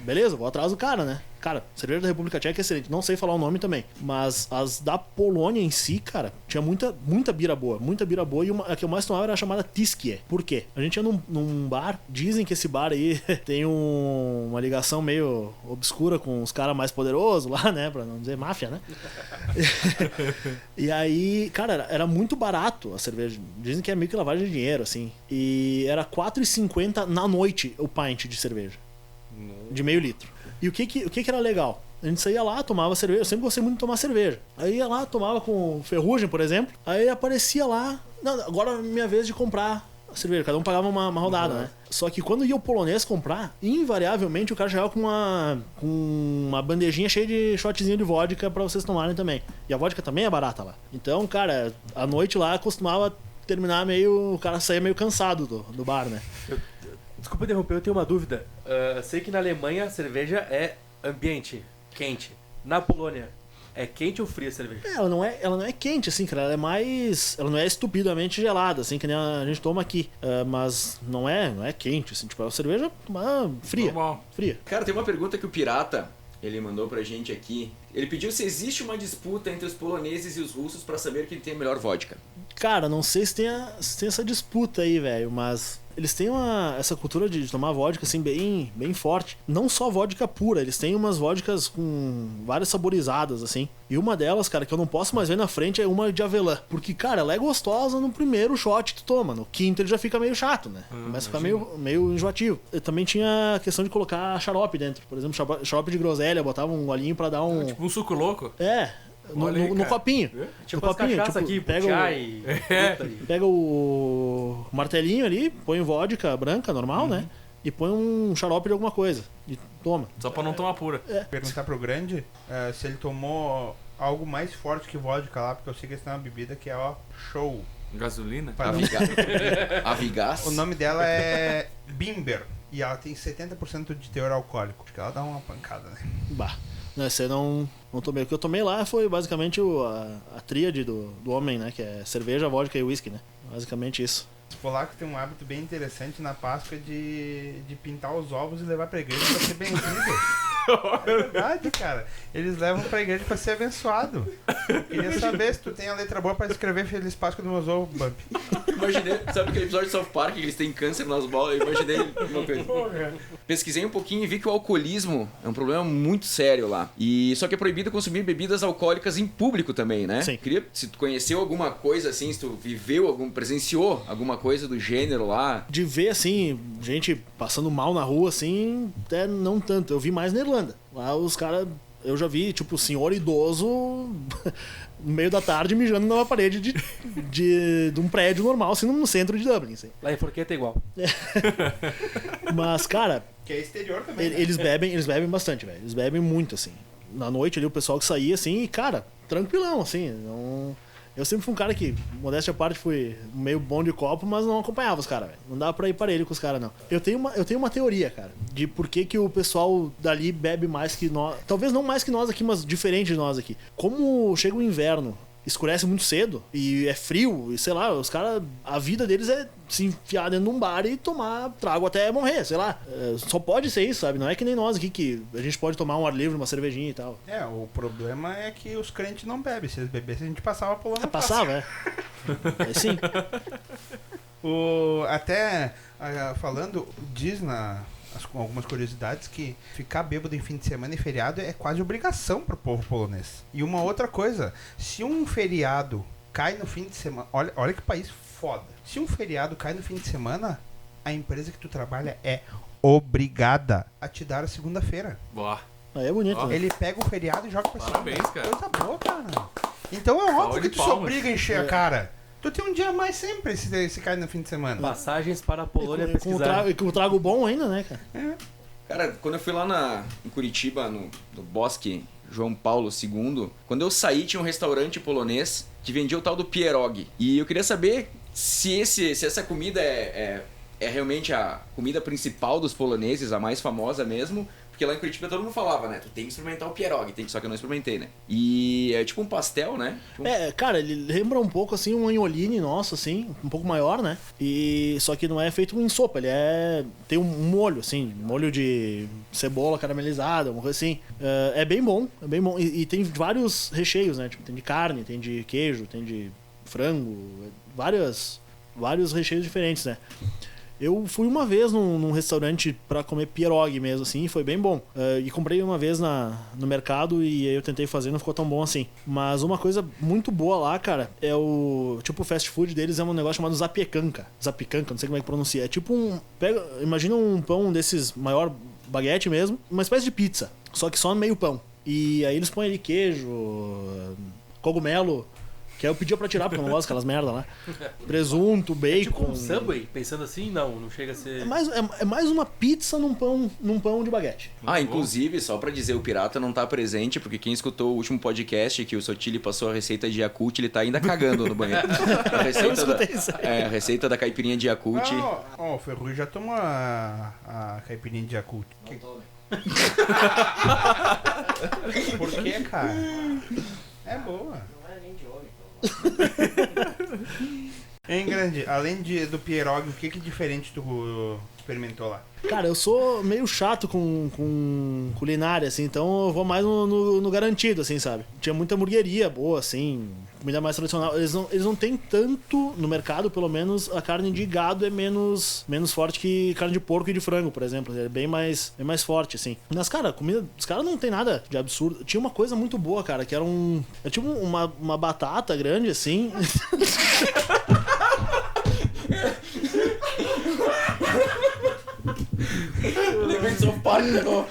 beleza, vou atrás do cara, né? Cara, cerveja da República Tcheca é excelente. Não sei falar o nome também. Mas as da Polônia em si, cara, tinha muita bira boa. Muita bira boa. E a que eu mais tomava era a chamada Tiskie. Por quê? A gente ia num bar. Dizem que esse bar aí tem uma ligação meio obscura com os caras mais poderosos lá, né? Pra não dizer máfia, né? E aí, cara, era muito barato a cerveja. Dizem que é meio que lavagem de dinheiro, assim. E era R$4,50 na noite o pint de cerveja. De meio litro. E o que era legal? A gente saía lá, tomava cerveja. Eu sempre gostei muito de tomar cerveja. Aí ia lá, tomava com ferrugem, por exemplo. Aí aparecia lá. Não, agora é minha vez de comprar a cerveja. Cada um pagava uma rodada, né? Só que quando ia o polonês comprar, invariavelmente o cara chegava com uma bandejinha cheia de shotzinho de vodka pra vocês tomarem também. E a vodka também é barata lá. Então, cara, a noite lá costumava terminar o cara saía meio cansado do bar, né? Desculpa interromper, eu tenho uma dúvida. Sei que na Alemanha a cerveja é ambiente, quente. Na Polônia, é quente ou fria a cerveja? Ela não é quente, assim, cara. Ela não é estupidamente gelada, assim, que nem a gente toma aqui. Mas não é quente, assim. Tipo, é uma cerveja fria. Normal. Fria. Cara, tem uma pergunta que o Pirata, ele mandou pra gente aqui. Ele pediu se existe uma disputa entre os poloneses e os russos pra saber quem tem a melhor vodka. Cara, não sei se tem essa disputa aí, velho, mas eles têm essa cultura de tomar vodka, assim, bem forte. Não só vodka pura, eles têm umas vodkas com várias saborizadas, assim. E uma delas, cara, que eu não posso mais ver na frente é uma de avelã. Porque, cara, ela é gostosa no primeiro shot que tu toma. No quinto ele já fica meio chato, né? Começa a ficar meio enjoativo. Eu também tinha a questão de colocar xarope dentro. Por exemplo, xarope de groselha, botava um golinho pra dar um... Tipo um suco louco. No copinho. Tipo no as copinho, cachaça aqui, pega pega o martelinho ali, põe vodka branca, normal, né? E põe um xarope de alguma coisa. E toma. Só pra não tomar pura. Perguntar pro Grande se ele tomou algo mais forte que vodka lá, porque eu sei que esse é uma bebida que é, ó, show. Gasolina? Avigás. O nome dela é Bimber. E ela tem 70% de teor alcoólico. Acho que ela dá uma pancada, né? Bah. Não, esse aí não tomei. O que eu tomei lá foi basicamente a tríade do homem, né? Que é cerveja, vodka e whisky, né? Basicamente isso. Os polacos têm um hábito bem interessante na Páscoa de pintar os ovos e levar pra igreja pra ser benzido. É verdade, cara. Eles levam pra igreja pra ser abençoado. Eu queria saber se tu tem a letra boa pra escrever Feliz Páscoa nos meus ovos, Bump. Imaginei, sabe aquele episódio de South Park que eles têm câncer nas bolas? Eu imaginei uma coisa. Pesquisei um pouquinho e vi que o alcoolismo é um problema muito sério lá. E só que é proibido consumir bebidas alcoólicas em público também, né? Sim. Queria, se tu conheceu alguma coisa assim, se tu presenciou alguma coisa do gênero lá. De ver, assim, gente passando mal na rua, assim, até não tanto. Eu vi mais na Irlanda. Lá os caras... Eu já vi, tipo, senhor idoso no meio da tarde mijando numa parede de um prédio normal, assim, no centro de Dublin. Assim. Lá em Forqueta é igual. Mas, cara... Que é exterior também, né? Eles bebem bastante, velho. Eles bebem muito, assim. Na noite ali, o pessoal que saía, assim, e, cara, tranquilão, assim. Não... Eu sempre fui um cara que, modéstia à parte, fui meio bom de copo, mas não acompanhava os caras, velho. Não dava pra ir parelho com os caras, não. Eu tenho uma teoria, cara, de por que o pessoal dali bebe mais que nós. Talvez não mais que nós aqui, mas diferente de nós aqui. Como chega o inverno, escurece muito cedo e é frio, e sei lá, os caras, a vida deles é se enfiar dentro de um bar e tomar trago até morrer, sei lá. Só pode ser isso, sabe? Não é que nem nós aqui que a gente pode tomar um ar livre, uma cervejinha e tal. O problema é que os crentes não bebem. Se eles bebessem, a gente passava por lá. Passava, sim. Falando, diz algumas curiosidades que ficar bêbado em fim de semana e feriado é quase obrigação pro povo polonês. E uma outra coisa, se um feriado cai no fim de semana, olha que país foda. Se um feriado cai no fim de semana, a empresa que tu trabalha é obrigada a te dar a segunda-feira. Boa. Aí é bonito, né? Ele pega o feriado e joga pra cima. Parabéns, cara. Coisa boa, cara. Então é óbvio que tu se obriga a encher a cara. Tu tem um dia a mais sempre se cai no fim de semana. Passagens para a Polônia Com o trago bom ainda, né, cara? Cara, quando eu fui lá em Curitiba, no Bosque João Paulo II, quando eu saí tinha um restaurante polonês que vendia o tal do pierogi. E eu queria saber se essa comida é realmente a comida principal dos poloneses, a mais famosa mesmo, Porque lá em Curitiba todo mundo falava, né? Tu tem que experimentar o pierogi, só que eu não experimentei, né? E é tipo um pastel, né? Tipo Cara, ele lembra um pouco assim um anholine nosso, assim, um pouco maior, né? E só que não é feito em sopa, ele tem um molho, assim, molho de cebola caramelizada, uma coisa assim. É bem bom, é bem bom. E tem vários recheios, né? Tipo, tem de carne, tem de queijo, tem de frango, vários recheios diferentes, né? Eu fui uma vez num restaurante pra comer pierogi mesmo, assim, e foi bem bom. E comprei uma vez no mercado e aí eu tentei fazer, não ficou tão bom assim. Mas uma coisa muito boa lá, cara, é o fast food deles é um negócio chamado zapicanca. Zapicanca, não sei como é que pronuncia. É tipo imagina um pão desses maior baguete mesmo, uma espécie de pizza, só que só no meio pão. E aí eles põem ali queijo, cogumelo, que aí eu pedia pra tirar, porque eu não gosto daquelas merda lá. Presunto, bacon. É tipo um Subway, pensando assim, não chega a ser... É mais uma pizza num pão de baguete. inclusive, só pra dizer, o Pirata não tá presente, porque quem escutou o último podcast que o Sotile passou a receita de Yakult, ele tá ainda cagando no banheiro. A receita da caipirinha de Yakult. O Ferrugem já tomou a caipirinha de Yakult. Não tome. Por que, cara? É boa. Hein, Grande, além do pierogi, o que é diferente tu experimentou lá? Cara, eu sou meio chato com culinária, assim, então eu vou mais no garantido, assim, sabe? Tinha muita hamburgueria boa, assim, comida mais tradicional. Eles não têm tanto, no mercado, pelo menos, a carne de gado é menos forte que carne de porco e de frango, por exemplo. É bem mais forte, assim. Mas, cara, a comida dos caras não tem nada de absurdo. Tinha uma coisa muito boa, cara, que era tipo uma batata grande, assim. Lembrei de South Park, não.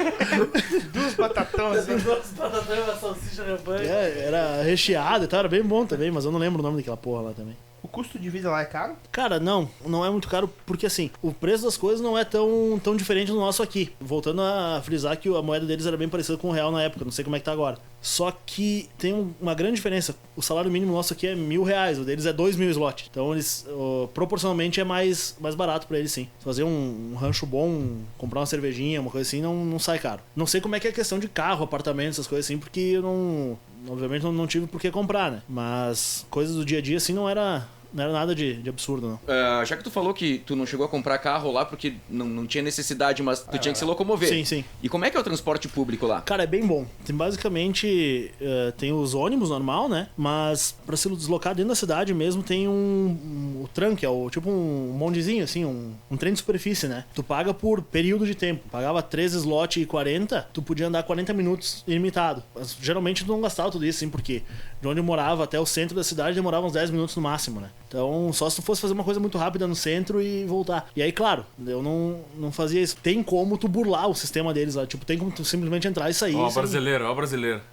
Duas batatão assim. uma salsicha rampanha. Era recheado e tal, era bem bom também, mas eu não lembro o nome daquela porra lá também. O custo de vida lá é caro? Cara, não é muito caro, porque assim, o preço das coisas não é tão diferente do nosso aqui. Voltando a frisar que a moeda deles era bem parecida com o real na época, não sei como é que tá agora. Só que tem uma grande diferença. O salário mínimo nosso aqui é R$1.000, o deles é 2.000 zloty. Então eles, proporcionalmente, é mais barato pra eles, sim. Fazer um rancho bom, comprar uma cervejinha, uma coisa assim, não sai caro. Não sei como é que é a questão de carro, apartamento, essas coisas assim, porque eu obviamente não tive por que comprar, né? Mas coisas do dia a dia, assim, não era nada de absurdo, não. Já que tu falou que tu não chegou a comprar carro lá porque não tinha necessidade, mas tu tinha que se locomover. Sim. E como é que é o transporte público lá? Cara, é bem bom. Tem basicamente tem os ônibus normal, né? Mas pra se deslocar dentro da cidade mesmo tem o tram, que é tipo um bondezinho, assim, um trem de superfície, né? Tu paga por período de tempo. Pagava 13 zloty e 40, tu podia andar 40 minutos ilimitado. Mas geralmente tu não gastava tudo isso, assim, porque de onde eu morava até o centro da cidade demorava uns 10 minutos no máximo, né? Então, só se tu fosse fazer uma coisa muito rápida no centro e voltar. E aí, claro, eu não fazia isso. Tem como tu burlar o sistema deles lá. Tipo, tem como tu simplesmente entrar e sair. Ó, brasileiro.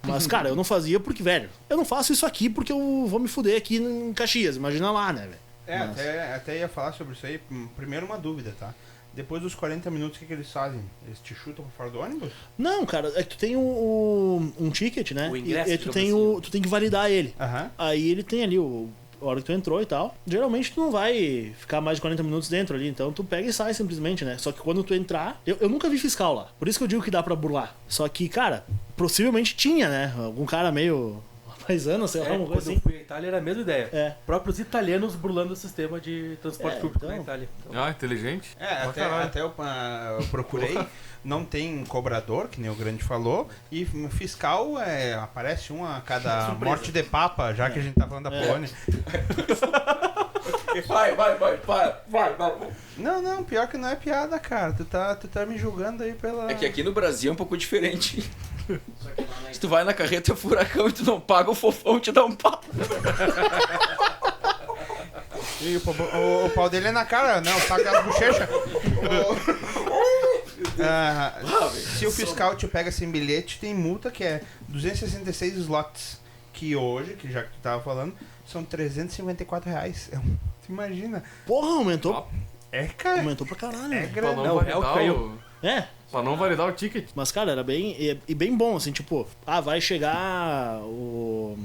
Mas, cara, eu não fazia porque, velho, eu não faço isso aqui porque eu vou me fuder aqui em Caxias. Imagina lá, né, velho? Até ia falar sobre isso aí. Primeiro uma dúvida, tá? Depois dos 40 minutos, o que eles fazem? Eles te chutam pra fora do ônibus? Não, cara, é que tu tem um ticket, né? O ingresso, e tu tem que validar ele. Aham. Aí ele tem ali a hora que tu entrou e tal. Geralmente tu não vai ficar mais de 40 minutos dentro ali, então tu pega e sai simplesmente, né? Só que quando tu entrar... Eu nunca vi fiscal lá, por isso que eu digo que dá pra burlar. Só que, cara, possivelmente tinha, né? Algum cara meio paisano, sei lá, uma coisa Quando assim. eu fui à Itália era a mesma ideia. É. Próprios italianos burlando o sistema de transporte público na Itália. Então, Inteligente. Até eu procurei. Não tem cobrador, que nem o Grande falou. E fiscal aparece um a cada morte de papa, já que a gente tá falando da Polônia. Vai. Não, pior que não é piada, cara. Tu tá me julgando aí pela... É que aqui no Brasil é um pouco diferente. Se tu vai na carreta furacão e tu não paga, o fofão te dá um pau. E o pau dele é na cara, não, saca as bochechas. Se o fiscal te pega sem bilhete, tem multa que é 266 slots. Que hoje, que já que tu tava falando, são R$354. Tu imagina. Porra, aumentou. Cara. Aumentou pra caralho. É velho. grande. Pra não validar caiu. Pra não validar o ticket. Mas, cara, era bem bom, assim, tipo, vai chegar o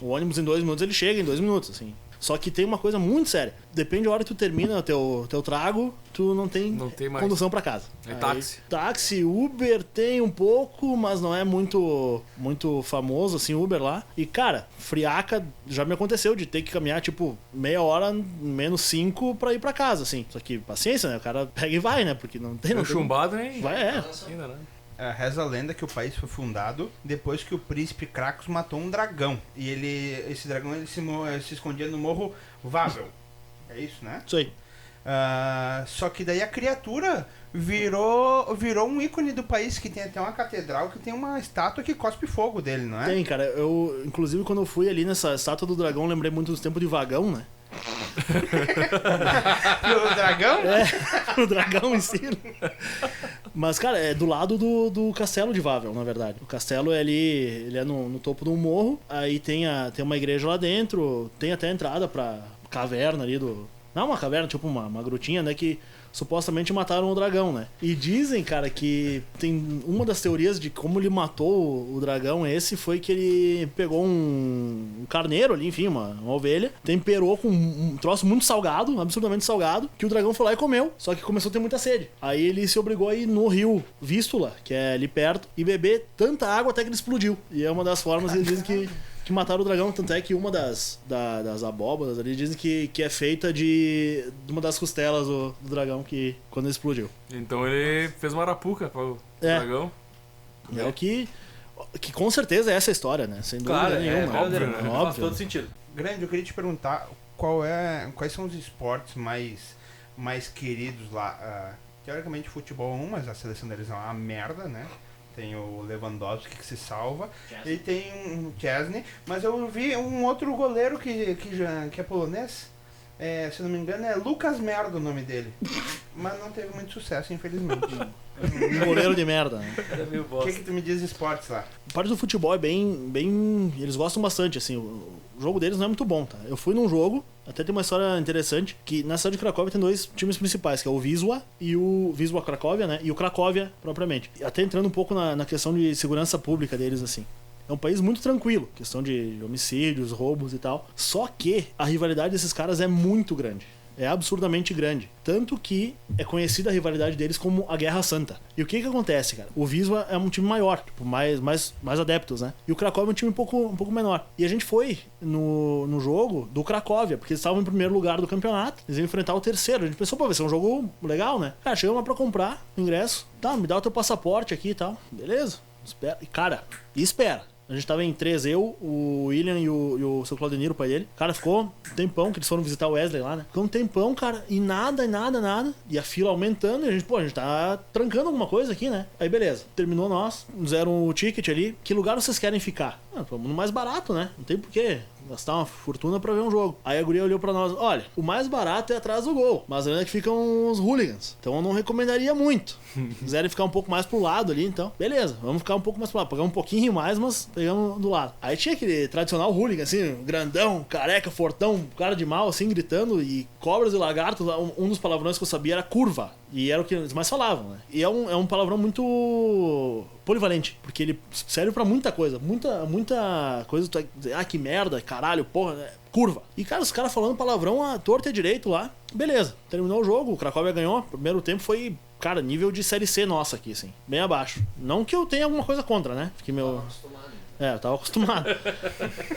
ônibus em 2 minutos, ele chega em 2 minutos, assim. Só que tem uma coisa muito séria. Depende da hora que tu termina o teu trago, tu não tem mais condução pra casa. É táxi. Táxi, Uber tem um pouco, mas não é muito famoso assim, Uber lá. E cara, friaca, já me aconteceu de ter que caminhar tipo meia hora, menos 5 pra ir pra casa, assim. Só que paciência, né? O cara pega e vai, né? Porque não tem... O chumbado, hein? Vai, é. Ainda não. Reza a lenda que o país foi fundado depois que o príncipe Kracos matou um dragão. E esse dragão se escondia no morro Vável. É isso, né? Isso aí. Só que daí a criatura virou um ícone do país, que tem até uma catedral que tem uma estátua que cospe fogo dele, não é? Tem, cara. Eu, inclusive, quando eu fui ali nessa estátua do dragão, lembrei muito dos tempos de vagão, né? O dragão? É, o dragão em si. Mas, cara, é do lado do castelo de Vável, na verdade. O castelo é ali, ele é no topo de um morro, aí tem uma igreja lá dentro, tem até a entrada pra caverna ali do... Não uma caverna, tipo uma grutinha, né, que supostamente mataram o dragão, né? E dizem, cara, que tem uma das teorias de como ele matou o dragão foi que ele pegou um carneiro ali, enfim, uma ovelha, temperou com um troço muito salgado, absurdamente salgado, que o dragão foi lá e comeu, só que começou a ter muita sede. Aí ele se obrigou a ir no rio Vístula, que é ali perto, e beber tanta água até que ele explodiu. E é uma das formas que eles dizem que mataram o dragão, tanto é que uma das abóboras ali dizem que é feita de uma das costelas do dragão que quando ele explodiu. Então ele fez uma arapuca pro dragão. É o que com certeza é essa a história, né? Sem dúvida Claro, nenhuma. óbvio, né? Faz Óbvio. todo sentido. Grande, eu queria te perguntar quais são os esportes mais queridos lá. Teoricamente futebol é um, mas a seleção deles é uma merda, né? Tem o Lewandowski que se salva. E tem um Chesney. Mas eu vi um outro goleiro que é polonês. Se não me engano é Lucas Merda o nome dele. Mas não teve muito sucesso, infelizmente. Um goleiro de merda, né? Era meio O bosta. que tu me diz de esportes lá? A parte do futebol é bem... Eles gostam bastante, assim. O jogo deles não é muito bom, tá? Eu fui num jogo, até tem uma história interessante, que na cidade de Cracóvia tem dois times principais, que é o Wisła e o Wisła Cracóvia, né? E o Cracóvia, propriamente. Até entrando um pouco na questão de segurança pública deles, assim. É um país muito tranquilo, questão de homicídios, roubos e tal. Só que a rivalidade desses caras é muito grande. É absurdamente grande. Tanto que é conhecida a rivalidade deles como a Guerra Santa. E o que acontece, cara? O Wisła é um time maior, tipo, mais adeptos, né? E o Cracóvia é um time um pouco menor. E a gente foi no jogo do Cracóvia, porque eles estavam em primeiro lugar do campeonato. Eles iam enfrentar o terceiro. A gente pensou, pô, vai ser um jogo legal, né? Cara, chegamos lá pra comprar o ingresso. Tá, me dá o teu passaporte aqui e tal. Beleza. Espera. Cara, espera. A gente tava em 3, eu, o William e o seu Claudeniro, o pai dele. Cara, ficou um tempão que eles foram visitar o Wesley lá, né? Ficou um tempão, cara, e nada. E a fila aumentando, e a gente tá trancando alguma coisa aqui, né? Aí beleza, terminou nós, fizeram o ticket ali. Que lugar vocês querem ficar? Vamos no mais barato, né? Não tem porquê gastar uma fortuna pra ver um jogo. Aí a guria olhou pra nós, olha, o mais barato é atrás do gol, mas ainda que ficam os hooligans, então eu não recomendaria muito. Quiserem ficar um pouco mais pro lado ali, então beleza, vamos ficar um pouco mais pro lado, pagar um pouquinho mais, mas pegamos do lado. Aí tinha aquele tradicional hooligan, assim, grandão, careca, fortão, cara de mal, assim, gritando, e cobras e lagartos. Um dos palavrões que eu sabia era curva, e era o que eles mais falavam, né? E é um palavrão muito polivalente, porque ele serve pra muita coisa, muita coisa. Tu vai dizer, que merda, caralho, porra, curva. E cara, os caras falando palavrão à torta e direito lá. Beleza, terminou o jogo, o Cracóvia ganhou. Primeiro tempo foi, cara, nível de Série C nossa aqui, assim, bem abaixo. Não que eu tenha alguma coisa contra, né? Porque eu tava acostumado.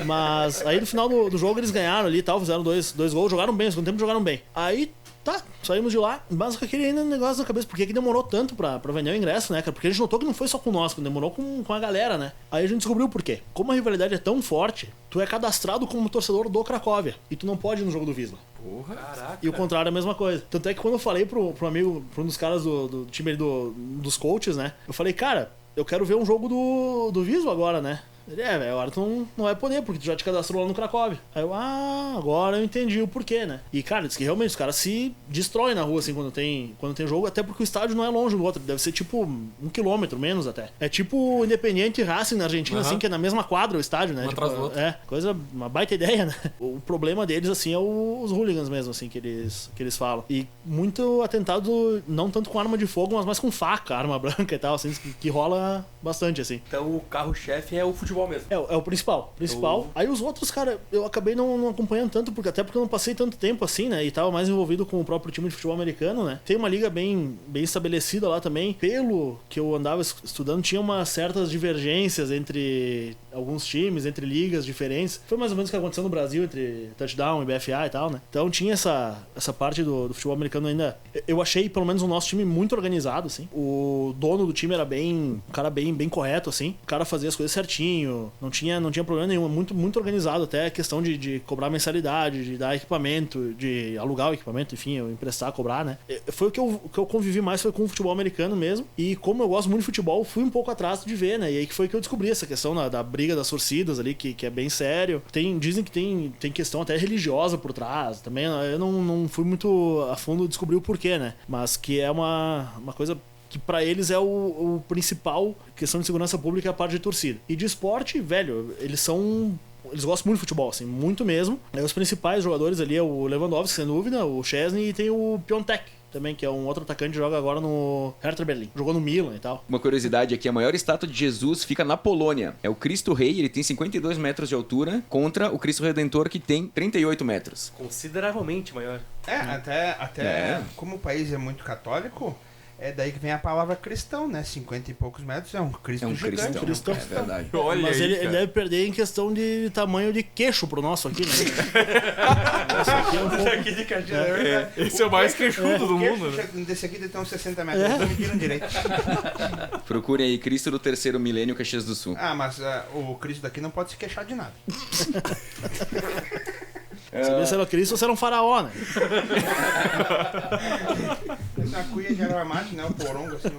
Mas aí no final do jogo eles ganharam ali e tal, fizeram dois gols, jogaram bem, no segundo tempo jogaram bem. Aí tá, saímos de lá, mas com aquele ainda negócio na cabeça, por que demorou tanto pra vender o ingresso, né, cara? Porque a gente notou que não foi só com nós, que demorou com a galera, né? Aí a gente descobriu o porquê. Como a rivalidade é tão forte, tu é cadastrado como torcedor do Cracóvia, e tu não pode ir no jogo do Wisła. Porra. Caraca. E o contrário é a mesma coisa. Tanto é que quando eu falei pro amigo, pra um dos caras do time ali dos coaches, né? Eu falei, cara, eu quero ver um jogo do Wisła agora, né? Ele, velho, agora tu não vai poder, porque tu já te cadastrou lá no Cracóvia. Aí eu, agora eu entendi o porquê, né? E, cara, diz que realmente os caras se destroem na rua, assim, quando tem jogo, até porque o estádio não é longe do outro, deve ser tipo 1 quilômetro, menos até. É tipo Independiente e Racing na Argentina, assim, que é na mesma quadra o estádio, né? Um atrás do outro. Uma baita ideia, né? O problema deles, assim, é os hooligans mesmo, assim, que eles falam. E muito atentado, não tanto com arma de fogo, mas mais com faca, arma branca e tal, assim, que rola bastante, assim. Então o carro-chefe é o futebol futebol mesmo. É o principal. Aí os outros, cara, eu acabei não acompanhando tanto, porque eu não passei tanto tempo assim, né? E tava mais envolvido com o próprio time de futebol americano, né? Tem uma liga bem estabelecida lá também. Pelo que eu andava estudando, tinha umas certas divergências entre alguns times, entre ligas diferentes. Foi mais ou menos o que aconteceu no Brasil, entre touchdown e BFA e tal, né? Então tinha essa parte do futebol americano ainda. Eu achei, pelo menos, o nosso time muito organizado, assim. O dono do time era um cara bem correto, assim. O cara fazia as coisas certinho, não tinha problema nenhum. Muito organizado, até a questão de cobrar mensalidade, de dar equipamento, de alugar o equipamento, enfim, eu emprestar, cobrar, né? Foi o que eu convivi mais, foi com o futebol americano mesmo. E como eu gosto muito de futebol, fui um pouco atrás de ver, né? E aí que foi que eu descobri essa questão da briga das torcidas ali, que é bem sério. Dizem que tem questão até religiosa por trás. Também eu não fui muito a fundo descobrir o porquê, né? Mas que é uma coisa que pra eles é o principal questão de segurança pública, é a parte de torcida. E de esporte, velho, eles gostam muito de futebol, assim, muito mesmo. Aí os principais jogadores ali é o Lewandowski, sem dúvida, o Szczęsny, e tem o Piontek também, que é um outro atacante que joga agora no Hertha Berlim. Jogou no Milan e tal. Uma curiosidade aqui, a maior estátua de Jesus fica na Polônia. É o Cristo Rei, ele tem 52 metros de altura, contra o Cristo Redentor, que tem 38 metros. Consideravelmente maior. Até como o país é muito católico, é daí que vem a palavra cristão, né? 50 e poucos metros é um Cristo gigante. Cristão. É verdade. Olha Mas aí, ele cara. deve perder em questão de tamanho de queixo pro nosso aqui, né? Esse aqui é um pouco... Aqui de Caxias, é verdade. Esse é o mais queixudo do mundo, né? Desse aqui deve ter uns 60 metros, não me viram direito. Procurem aí, Cristo do terceiro milênio, Caxias do Sul. Ah, mas o Cristo daqui não pode se queixar de nada. Sabia se era Cristo ou se era um faraó, né? Essa cuia de armagem, né? O porongo, assim.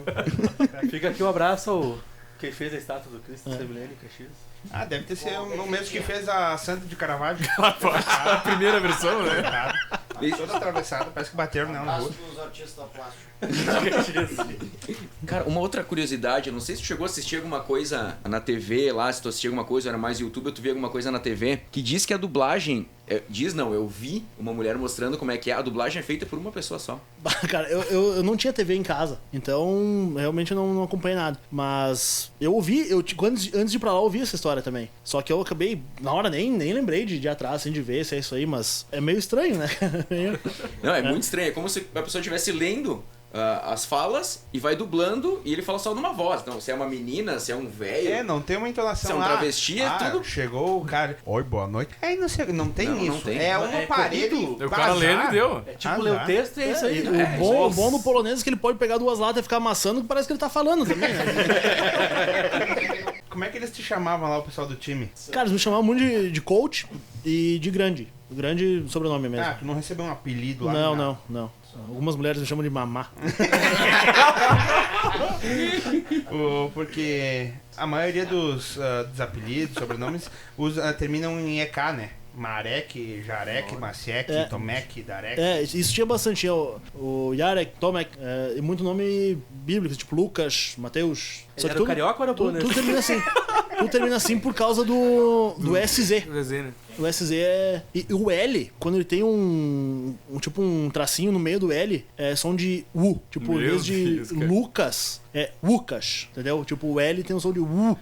Fica aqui um abraço ao quem fez a estátua do Cristo Sevilene em Caxias. Ah, deve ter sido o mesmo que fez a Santa de Caravaggio. A primeira versão, né? Toda atravessada, parece que bateram nela na rua. Dos artistas plásticos. Cara, uma outra curiosidade, eu não sei se tu chegou a assistir alguma coisa na TV lá, se tu assistiu alguma coisa, era mais YouTube, ou tu via alguma coisa na TV, que diz que a dublagem... eu vi uma mulher mostrando como é que é. A dublagem é feita por uma pessoa só. Cara, eu não tinha TV em casa, então realmente eu não acompanhei nada. Mas eu ouvi, antes de ir pra lá eu ouvi essa história também. Só que eu acabei, na hora nem lembrei de ir atrás, assim, de ver se é isso aí, mas é meio estranho, né? Não, é muito estranho, é como se a pessoa estivesse lendo as falas e vai dublando e ele fala só numa voz. Não, se é uma menina, se é um velho. Não tem uma entonação. Se é um travesti, é tudo. Chegou o cara. Oi, boa noite. Não tem Não, isso. não tem. É um aparelho. O cara lendo e deu. É tipo ler o texto e é isso aí. O bom do polonês é que ele pode pegar duas latas e ficar amassando, que parece que ele tá falando também, né? Como é que eles te chamavam lá, o pessoal do time? Cara, eles me chamavam muito de coach e de grande. Grande sobrenome mesmo. Ah, tu não recebeu um apelido lá? Não. Algumas mulheres me chamam de mamá. Porque a maioria dos apelidos, sobrenomes, terminam em EK, né? Marek, Jarek, Maciek, Tomek, Darek. Isso tinha bastante. Tinha o Jarek, Tomek, e muito nome bíblico, tipo Lucas, Mateus. Ele era o carioca ou era o polonês? Tudo termina assim. Tudo termina assim por causa do SZ. Desenho. O SZ é... E o L, quando ele tem um tracinho no meio do L, é som de U. Tipo, em vez de Deus, cara. Lucas, é Lucas, entendeu? Tipo, o L tem um som de U.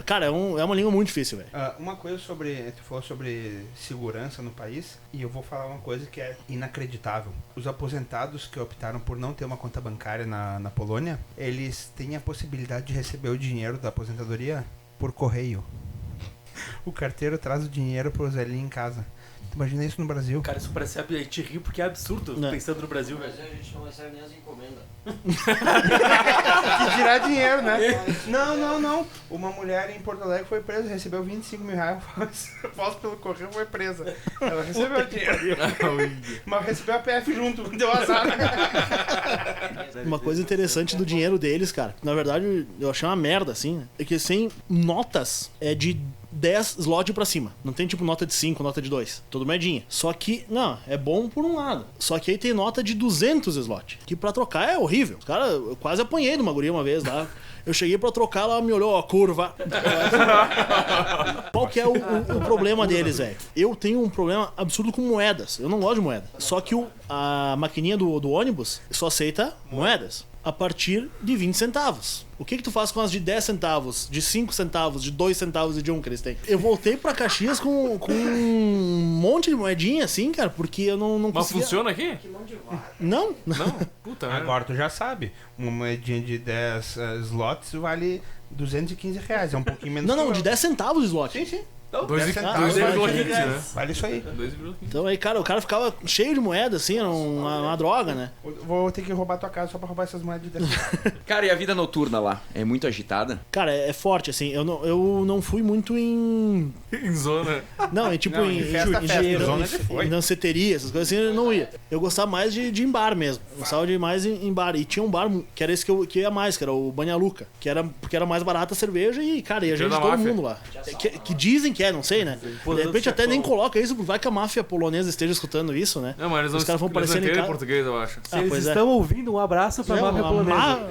Cara, é uma língua muito difícil, velho. Uma coisa tu falou sobre segurança no país, e eu vou falar uma coisa que é inacreditável. Os aposentados que optaram por não ter uma conta bancária na Polônia, eles têm a possibilidade de receber o dinheiro da aposentadoria por correio. O carteiro traz o dinheiro pro Zelinho em casa. Tu imagina isso no Brasil? Cara, isso parece... A gente ri porque é absurdo, pensando no Brasil. No Brasil a gente não recebe nem as encomendas. Que tirar dinheiro, né? Não. Uma mulher em Porto Alegre foi presa, recebeu 25 mil reais. Falso pelo correio, foi presa. Ela recebeu o dinheiro. Mas recebeu a PF junto, deu azar. Uma coisa interessante do dinheiro deles, cara, na verdade eu achei uma merda, assim, né? É que sem notas é de 10 slot pra cima. Não tem tipo nota de 5, nota de 2. Tudo medinha. Só que, não, é bom por um lado. Só que aí tem nota de 200 slot. Que pra trocar é horrível. Os caras, eu quase apanhei de uma guria uma vez lá. Eu cheguei pra trocar, ela me olhou, ó, curva. Qual que é o problema deles, velho? Eu tenho um problema absurdo com moedas. Eu não gosto de moeda. Só que a maquininha do ônibus só aceita moedas a partir de 20 centavos. O que tu faz com as de 10 centavos, de 5 centavos, de 2 centavos e de 1 que eles têm? Eu voltei pra Caxias com um monte de moedinha assim, cara, porque eu não Mas conseguia... funciona aqui? Não. Não? Puta, né? Agora tu já sabe, uma moedinha de 10 slots vale R$215, é um pouquinho menos. Não, que de eu. 10 centavos o slot. Sim, sim. Não, 2,15, né? Vale isso aí. 2,15. Então aí, cara, o cara ficava cheio de moeda, assim, era uma droga, né? Vou ter que roubar tua casa só pra roubar essas moedas de 10. Cara, e a vida noturna lá? É muito agitada? Cara, é forte, assim, eu não fui muito em... Em zona. Não, é tipo Não, em em festa, zona você foi. em danceteria, essas coisas assim, eu não ia. Eu gostava mais de ir em bar mesmo. Eu gostava de ir mais em bar. E tinha um bar que era esse que ia mais, que era o Banhaluca. Porque era mais barata a cerveja e, cara, ia gente de da todo máfia. mundo lá. Que dizem que é, não sei, né? De repente até nem coloca isso, porque vai que a máfia polonesa esteja escutando isso, né? Não, mas eles Os caras vão eles não aparecendo em querem casa. português, eu acho. Se eles pois é. estão ouvindo, um abraço pra máfia polonesa.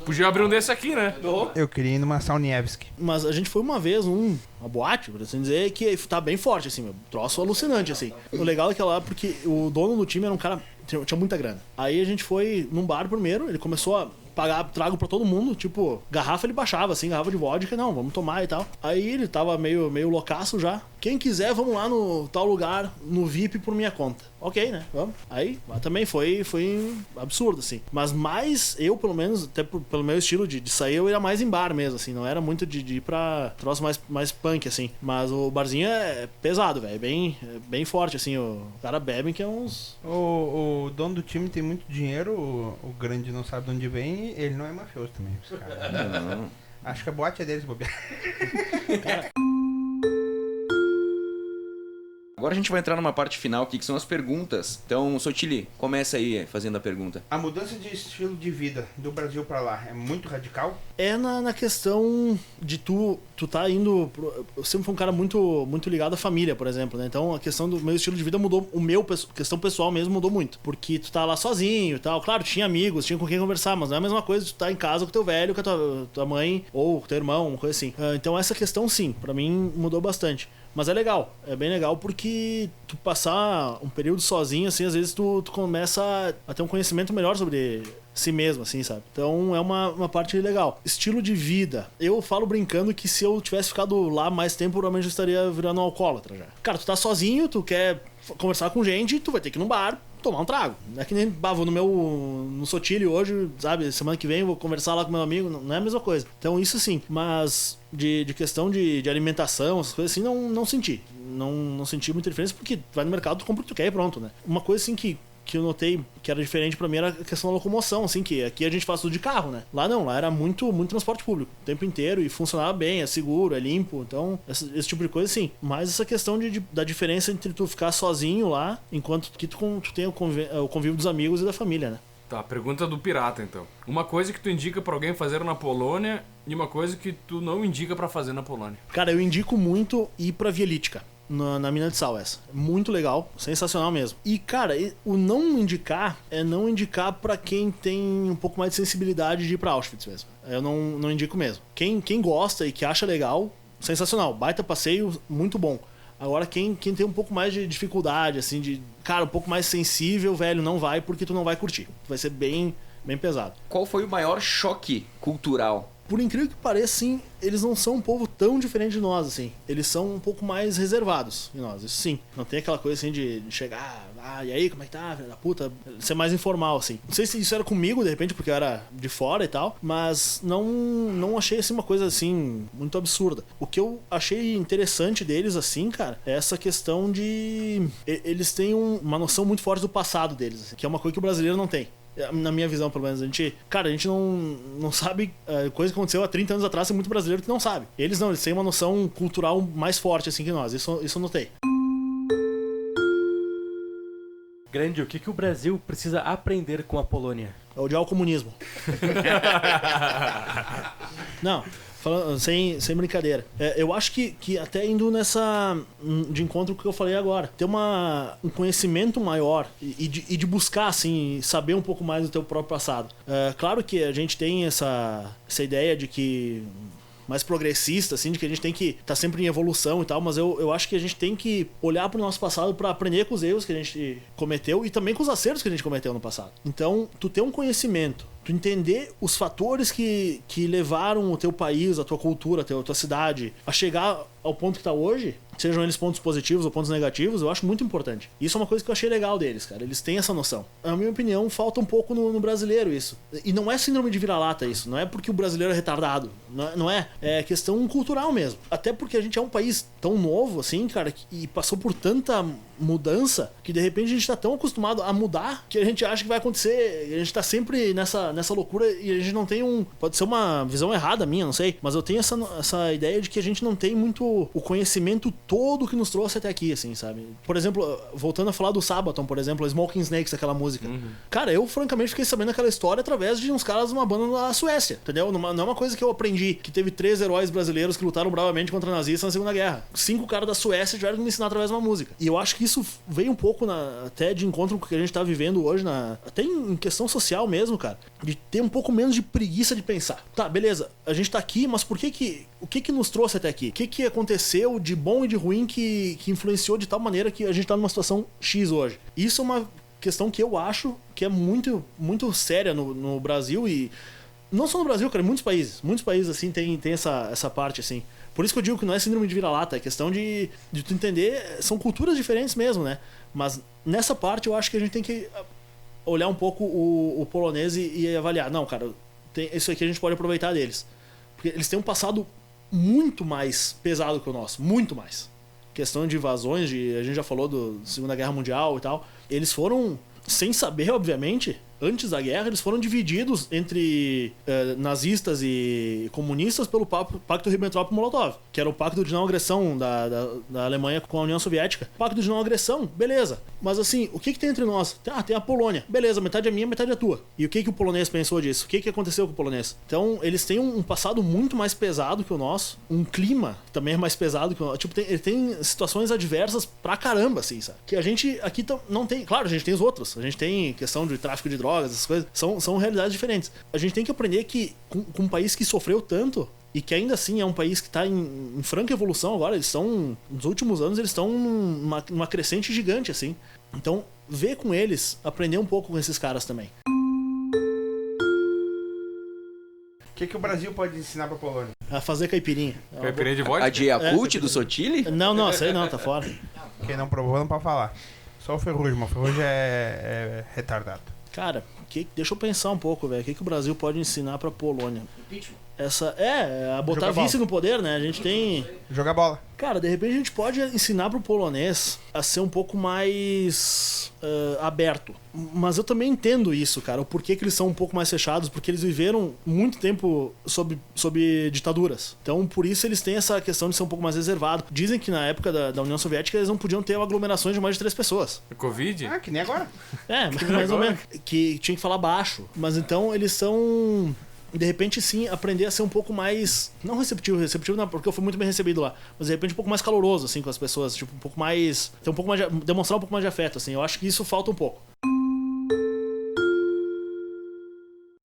Podia abrir um desse aqui, né? Eu queria ir numa Sauniewski. Mas a gente foi uma vez uma boate, por assim dizer, que tá bem forte, assim, meu. Troço alucinante, assim. O legal é que lá, porque o dono do time era um cara... Tinha muita grana. Aí a gente foi num bar primeiro, ele começou a pagar trago pra todo mundo, tipo, garrafa ele baixava, assim, garrafa de vodka, não, vamos tomar e tal. Aí ele tava meio loucaço já. Quem quiser, vamos lá no tal lugar, no VIP por minha conta. Ok, né? Vamos. Aí também foi absurdo, assim. Mas mais, eu pelo menos, até pelo meu estilo de sair, eu ia mais em bar mesmo, assim. Não era muito de ir pra troço mais punk, assim. Mas o barzinho é pesado, velho. É bem forte, assim. O cara bebe que é uns... O dono do time tem muito dinheiro, o grande não sabe de onde vem, ele não é mafioso também. Esse cara. Não. Acho que a boate é deles, bobear. Agora a gente vai entrar numa parte final aqui, que são as perguntas. Então, Sotili, começa aí fazendo a pergunta. A mudança de estilo de vida do Brasil pra lá é muito radical? É na questão de tu tá indo... Eu sempre fui um cara muito ligado à família, por exemplo, né? Então a questão do meu estilo de vida mudou. Questão pessoal mesmo mudou muito. Porque tu tá lá sozinho e tal. Claro, tinha amigos, tinha com quem conversar, mas não é a mesma coisa tu tá em casa com teu velho, com a tua mãe ou com teu irmão, uma coisa assim. Então essa questão, sim, pra mim mudou bastante. Mas é legal, é bem legal porque tu passar um período sozinho, assim, às vezes tu começa a ter um conhecimento melhor sobre si mesmo, assim, sabe? Então é uma parte legal. Estilo de vida. Eu falo brincando que se eu tivesse ficado lá mais tempo, provavelmente eu estaria virando um alcoólatra já. Cara, tu tá sozinho, tu quer conversar com gente, tu vai ter que ir num bar, tomar um trago. Não é que nem, vou no Sotile hoje, sabe? Semana que vem vou conversar lá com meu amigo. Não é a mesma coisa. Então isso sim. Mas de questão de alimentação, essas coisas assim, não senti. Não senti muita diferença porque tu vai no mercado, tu compra o que tu quer e pronto, né? Uma coisa assim que eu notei que era diferente pra mim era a questão da locomoção, assim, que aqui a gente faz tudo de carro, né? Lá não, lá era muito transporte público, o tempo inteiro, e funcionava bem, é seguro, é limpo, então, esse tipo de coisa, sim. Mas essa questão da diferença entre tu ficar sozinho lá, enquanto que tu tem o convívio dos amigos e da família, né? Tá, pergunta do pirata, então. Uma coisa que tu indica pra alguém fazer na Polônia e uma coisa que tu não indica pra fazer na Polônia. Cara, eu indico muito ir pra Wieliczka. Na mina de sal essa. Muito legal, sensacional mesmo. E, cara, o não indicar é não indicar pra quem tem um pouco mais de sensibilidade de ir pra Auschwitz mesmo. Eu não indico mesmo. Quem gosta e que acha legal, sensacional. Baita passeio, muito bom. Agora, quem tem um pouco mais de dificuldade, assim, cara, um pouco mais sensível, velho, não vai porque tu não vai curtir. Vai ser bem pesado. Qual foi o maior choque cultural? Por incrível que pareça, sim, eles não são um povo tão diferente de nós, assim. Eles são um pouco mais reservados de nós, isso sim. Não tem aquela coisa assim de chegar, e aí, como é que tá, filho da puta? Ser mais informal, assim. Não sei se isso era comigo, de repente, porque eu era de fora e tal, mas não achei, assim, uma coisa, assim, muito absurda. O que eu achei interessante deles, assim, cara, é essa questão de... Eles têm uma noção muito forte do passado deles, assim, que é uma coisa que o brasileiro não tem. Na minha visão, pelo menos, a gente não sabe coisa que aconteceu há 30 anos atrás, tem muito brasileiro que não sabe. Eles têm uma noção cultural mais forte assim que nós, isso eu notei. Grande, o que o Brasil precisa aprender com a Polônia? É odiar o comunismo. Não, falando, sem brincadeira. Eu acho que até indo nessa de encontro com o que eu falei agora, ter um conhecimento maior e de buscar, assim, saber um pouco mais do teu próprio passado. Claro que a gente tem essa ideia de que mais progressista, assim, de que a gente tem que estar sempre em evolução e tal, mas eu acho que a gente tem que olhar pro nosso passado para aprender com os erros que a gente cometeu e também com os acertos que a gente cometeu no passado. Então, tu ter um conhecimento, tu entender os fatores que levaram o teu país, a tua cultura, a tua cidade a chegar ao ponto que tá hoje, sejam eles pontos positivos ou pontos negativos, eu acho muito importante. Isso é uma coisa que eu achei legal deles, cara. Eles têm essa noção. Na minha opinião, falta um pouco no brasileiro isso. E não é síndrome de vira-lata isso. Não é porque o brasileiro é retardado. Não é. É questão cultural mesmo. Até porque a gente é um país tão novo, assim, cara, e passou por tanta mudança que de repente a gente tá tão acostumado a mudar que a gente acha que vai acontecer. A gente tá sempre nessa loucura e a gente não tem pode ser uma visão errada minha, não sei, mas eu tenho essa ideia de que a gente não tem muito o conhecimento todo que nos trouxe até aqui, assim, sabe? Por exemplo, voltando a falar do Sabaton, por exemplo, Smoking Snakes, aquela música. Cara, eu francamente fiquei sabendo aquela história através de uns caras de uma banda da Suécia, entendeu? Não é uma coisa que eu aprendi, que teve 3 heróis brasileiros que lutaram bravamente contra nazistas na Segunda Guerra. 5 caras da Suécia tiveram que me ensinar através de uma música. E eu acho que isso veio um pouco até de encontro com o que a gente tá vivendo hoje, até em questão social mesmo, cara. De ter um pouco menos de preguiça de pensar. Tá, beleza, a gente tá aqui, mas o que nos trouxe até aqui? O que aconteceu de bom e de ruim que influenciou de tal maneira que a gente tá numa situação X hoje? Isso é uma questão que eu acho que é muito, muito séria no Brasil e não só no Brasil, cara, em muitos países assim tem essa parte assim. Por isso que eu digo que não é síndrome de vira-lata, é questão de tu entender, são culturas diferentes mesmo, né? Mas nessa parte eu acho que a gente tem que olhar um pouco o polonês e avaliar. Não, cara, isso aqui a gente pode aproveitar deles. Porque eles têm um passado muito mais pesado que o nosso, muito mais. Questão de invasões, a gente já falou da Segunda Guerra Mundial e tal. Eles foram, sem saber, obviamente, antes da guerra, eles foram divididos entre nazistas e comunistas pelo Pacto Ribbentrop-Molotov, que era o pacto de não agressão da Alemanha com a União Soviética. Pacto de não agressão, beleza. Mas assim, o que tem entre nós? Tem a Polônia. Beleza, metade é minha, metade é tua. E o que o polonês pensou disso? O que aconteceu com o polonês? Então, eles têm um passado muito mais pesado que o nosso, um clima também é mais pesado que o nosso. Tipo, ele tem situações adversas pra caramba, assim, sabe? Que a gente aqui não tem. Claro, a gente tem os outros. A gente tem questão de tráfico de drogas, essas coisas, são realidades diferentes. A gente tem que aprender que com um país que sofreu tanto e que ainda assim é um país que está em franca evolução agora, nos últimos anos eles estão numa crescente gigante, assim. Então, ver com eles, aprender um pouco com esses caras também. O que o Brasil pode ensinar pra Polônia? A fazer caipirinha. Caipirinha de vodka? A de Yakult do Sotile? Não, essa aí não, tá fora. Quem não provou não pode falar. Só o Ferrugem, mas o Ferrugem é retardado. Cara, deixa eu pensar um pouco, velho. O que o Brasil pode ensinar pra Polônia? Impeachment. A botar vice no poder, né? A gente tem... Jogar bola. Cara, de repente a gente pode ensinar pro polonês a ser um pouco mais aberto. Mas eu também entendo isso, cara. O porquê que eles são um pouco mais fechados, porque eles viveram muito tempo sob ditaduras. Então, por isso eles têm essa questão de ser um pouco mais reservado. Dizem que na época da União Soviética eles não podiam ter aglomerações de mais de 3 pessoas. Covid? Ah, que nem agora. Mais ou menos. Que tinha que falar baixo. Mas então eles são... De repente, sim, aprender a ser um pouco mais... Não receptivo não, porque eu fui muito bem recebido lá. Mas, de repente, um pouco mais caloroso, assim, com as pessoas. Tipo, um pouco mais... Ter um pouco mais demonstrar um pouco mais de afeto, assim. Eu acho que isso falta um pouco.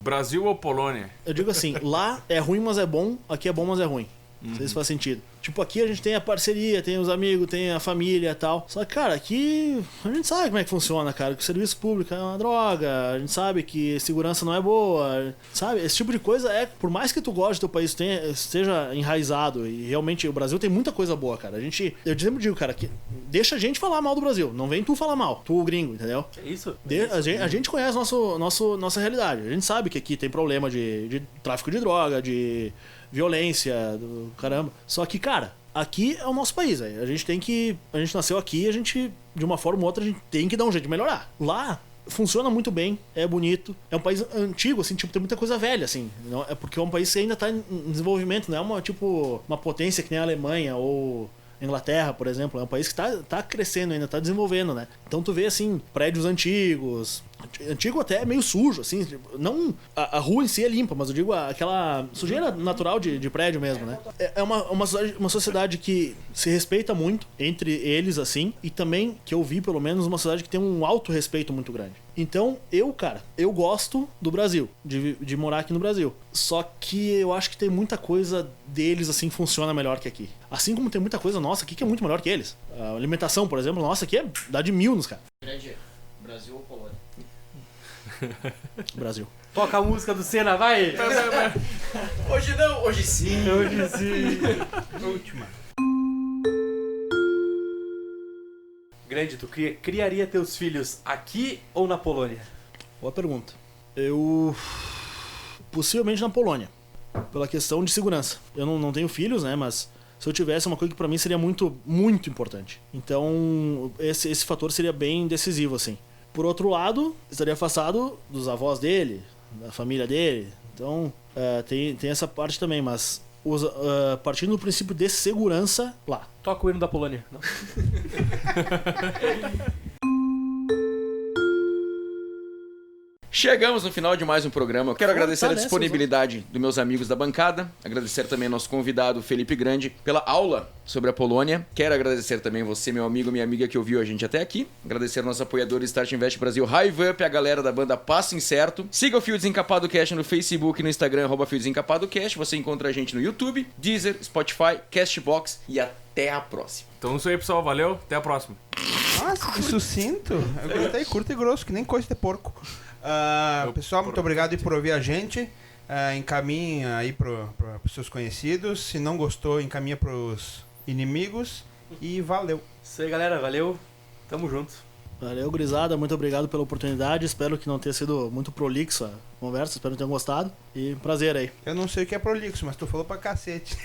Brasil ou Polônia? Eu digo assim, lá é ruim, mas é bom. Aqui é bom, mas é ruim. Não sei se faz sentido. Tipo, aqui a gente tem a parceria, tem os amigos, tem a família e tal. Só que, cara, aqui a gente sabe como é que funciona, cara. Que o serviço público é uma droga, a gente sabe que segurança não é boa, sabe? Esse tipo de coisa por mais que tu goste do teu país, esteja enraizado, e realmente o Brasil tem muita coisa boa, cara. Eu sempre digo, cara, que deixa a gente falar mal do Brasil, não vem tu falar mal, tu o gringo, entendeu? É isso. A gente conhece nossa realidade, a gente sabe que aqui tem problema de tráfico de droga, de violência, do caramba. Só que, cara, aqui é o nosso país, véio. A gente nasceu aqui, a gente, de uma forma ou outra, a gente tem que dar um jeito de melhorar. Lá, funciona muito bem, é bonito, é um país antigo, assim, tipo, tem muita coisa velha, assim. Não, é porque é um país que ainda tá em desenvolvimento, não é uma potência que nem a Alemanha ou Inglaterra, por exemplo. É um país que tá crescendo ainda, tá desenvolvendo, né? Então tu vê, assim, prédios antigos, Antigo até é meio sujo, assim. Não a rua em si é limpa, mas eu digo aquela sujeira natural de prédio mesmo, né? É uma sociedade que se respeita muito entre eles, assim, e também, que eu vi pelo menos, uma sociedade que tem um alto respeito muito grande. Então, eu gosto do Brasil, de morar aqui no Brasil. Só que eu acho que tem muita coisa deles, assim, que funciona melhor que aqui. Assim como tem muita coisa nossa aqui que é muito melhor que eles. A alimentação, por exemplo, nossa aqui dá de 1000 nos caras. Grande Brasil ou Polônia? Brasil. Toca a música do Senna, vai! Hoje não, hoje sim. Hoje sim. Última. Grande, tu criaria teus filhos aqui ou na Polônia? Boa pergunta. Eu... Possivelmente na Polônia. Pela questão de segurança. Eu não tenho filhos, né? Mas se eu tivesse, uma coisa que pra mim seria muito, muito importante. Então, esse fator seria bem decisivo, assim. Por outro lado, estaria afastado dos avós dele, da família dele. Então, tem essa parte também, mas partindo do princípio de segurança, lá. Toca o hino da Polônia. Não? Chegamos no final de mais um programa. Eu quero agradecer a nessa, disponibilidade dos meus amigos da bancada. Agradecer também ao nosso convidado, Felipe Grande, pela aula sobre a Polônia. Quero agradecer também você, meu amigo, minha amiga que ouviu a gente até aqui. Agradecer ao nosso apoiador Start Invest Brasil, Hive Up, a galera da banda Passo Incerto. Siga o Fio Desencapado Cast no Facebook e no Instagram, @Fio Desencapado Cast. Você encontra a gente no YouTube, Deezer, Spotify, Castbox e até a próxima. Então é isso aí, pessoal. Valeu. Até a próxima. Nossa, que sucinto. Eu gostei curto e grosso, que nem coisa de porco. Pessoal, muito obrigado aí por ouvir a gente. Encaminha aí pros seus conhecidos. Se não gostou, encaminha pros inimigos. E valeu. Isso aí, galera. Valeu. Tamo junto. Valeu, gurizada. Muito obrigado pela oportunidade. Espero que não tenha sido muito prolixo a conversa. Espero que tenham gostado. E prazer aí. Eu não sei o que é prolixo, mas tu falou pra cacete.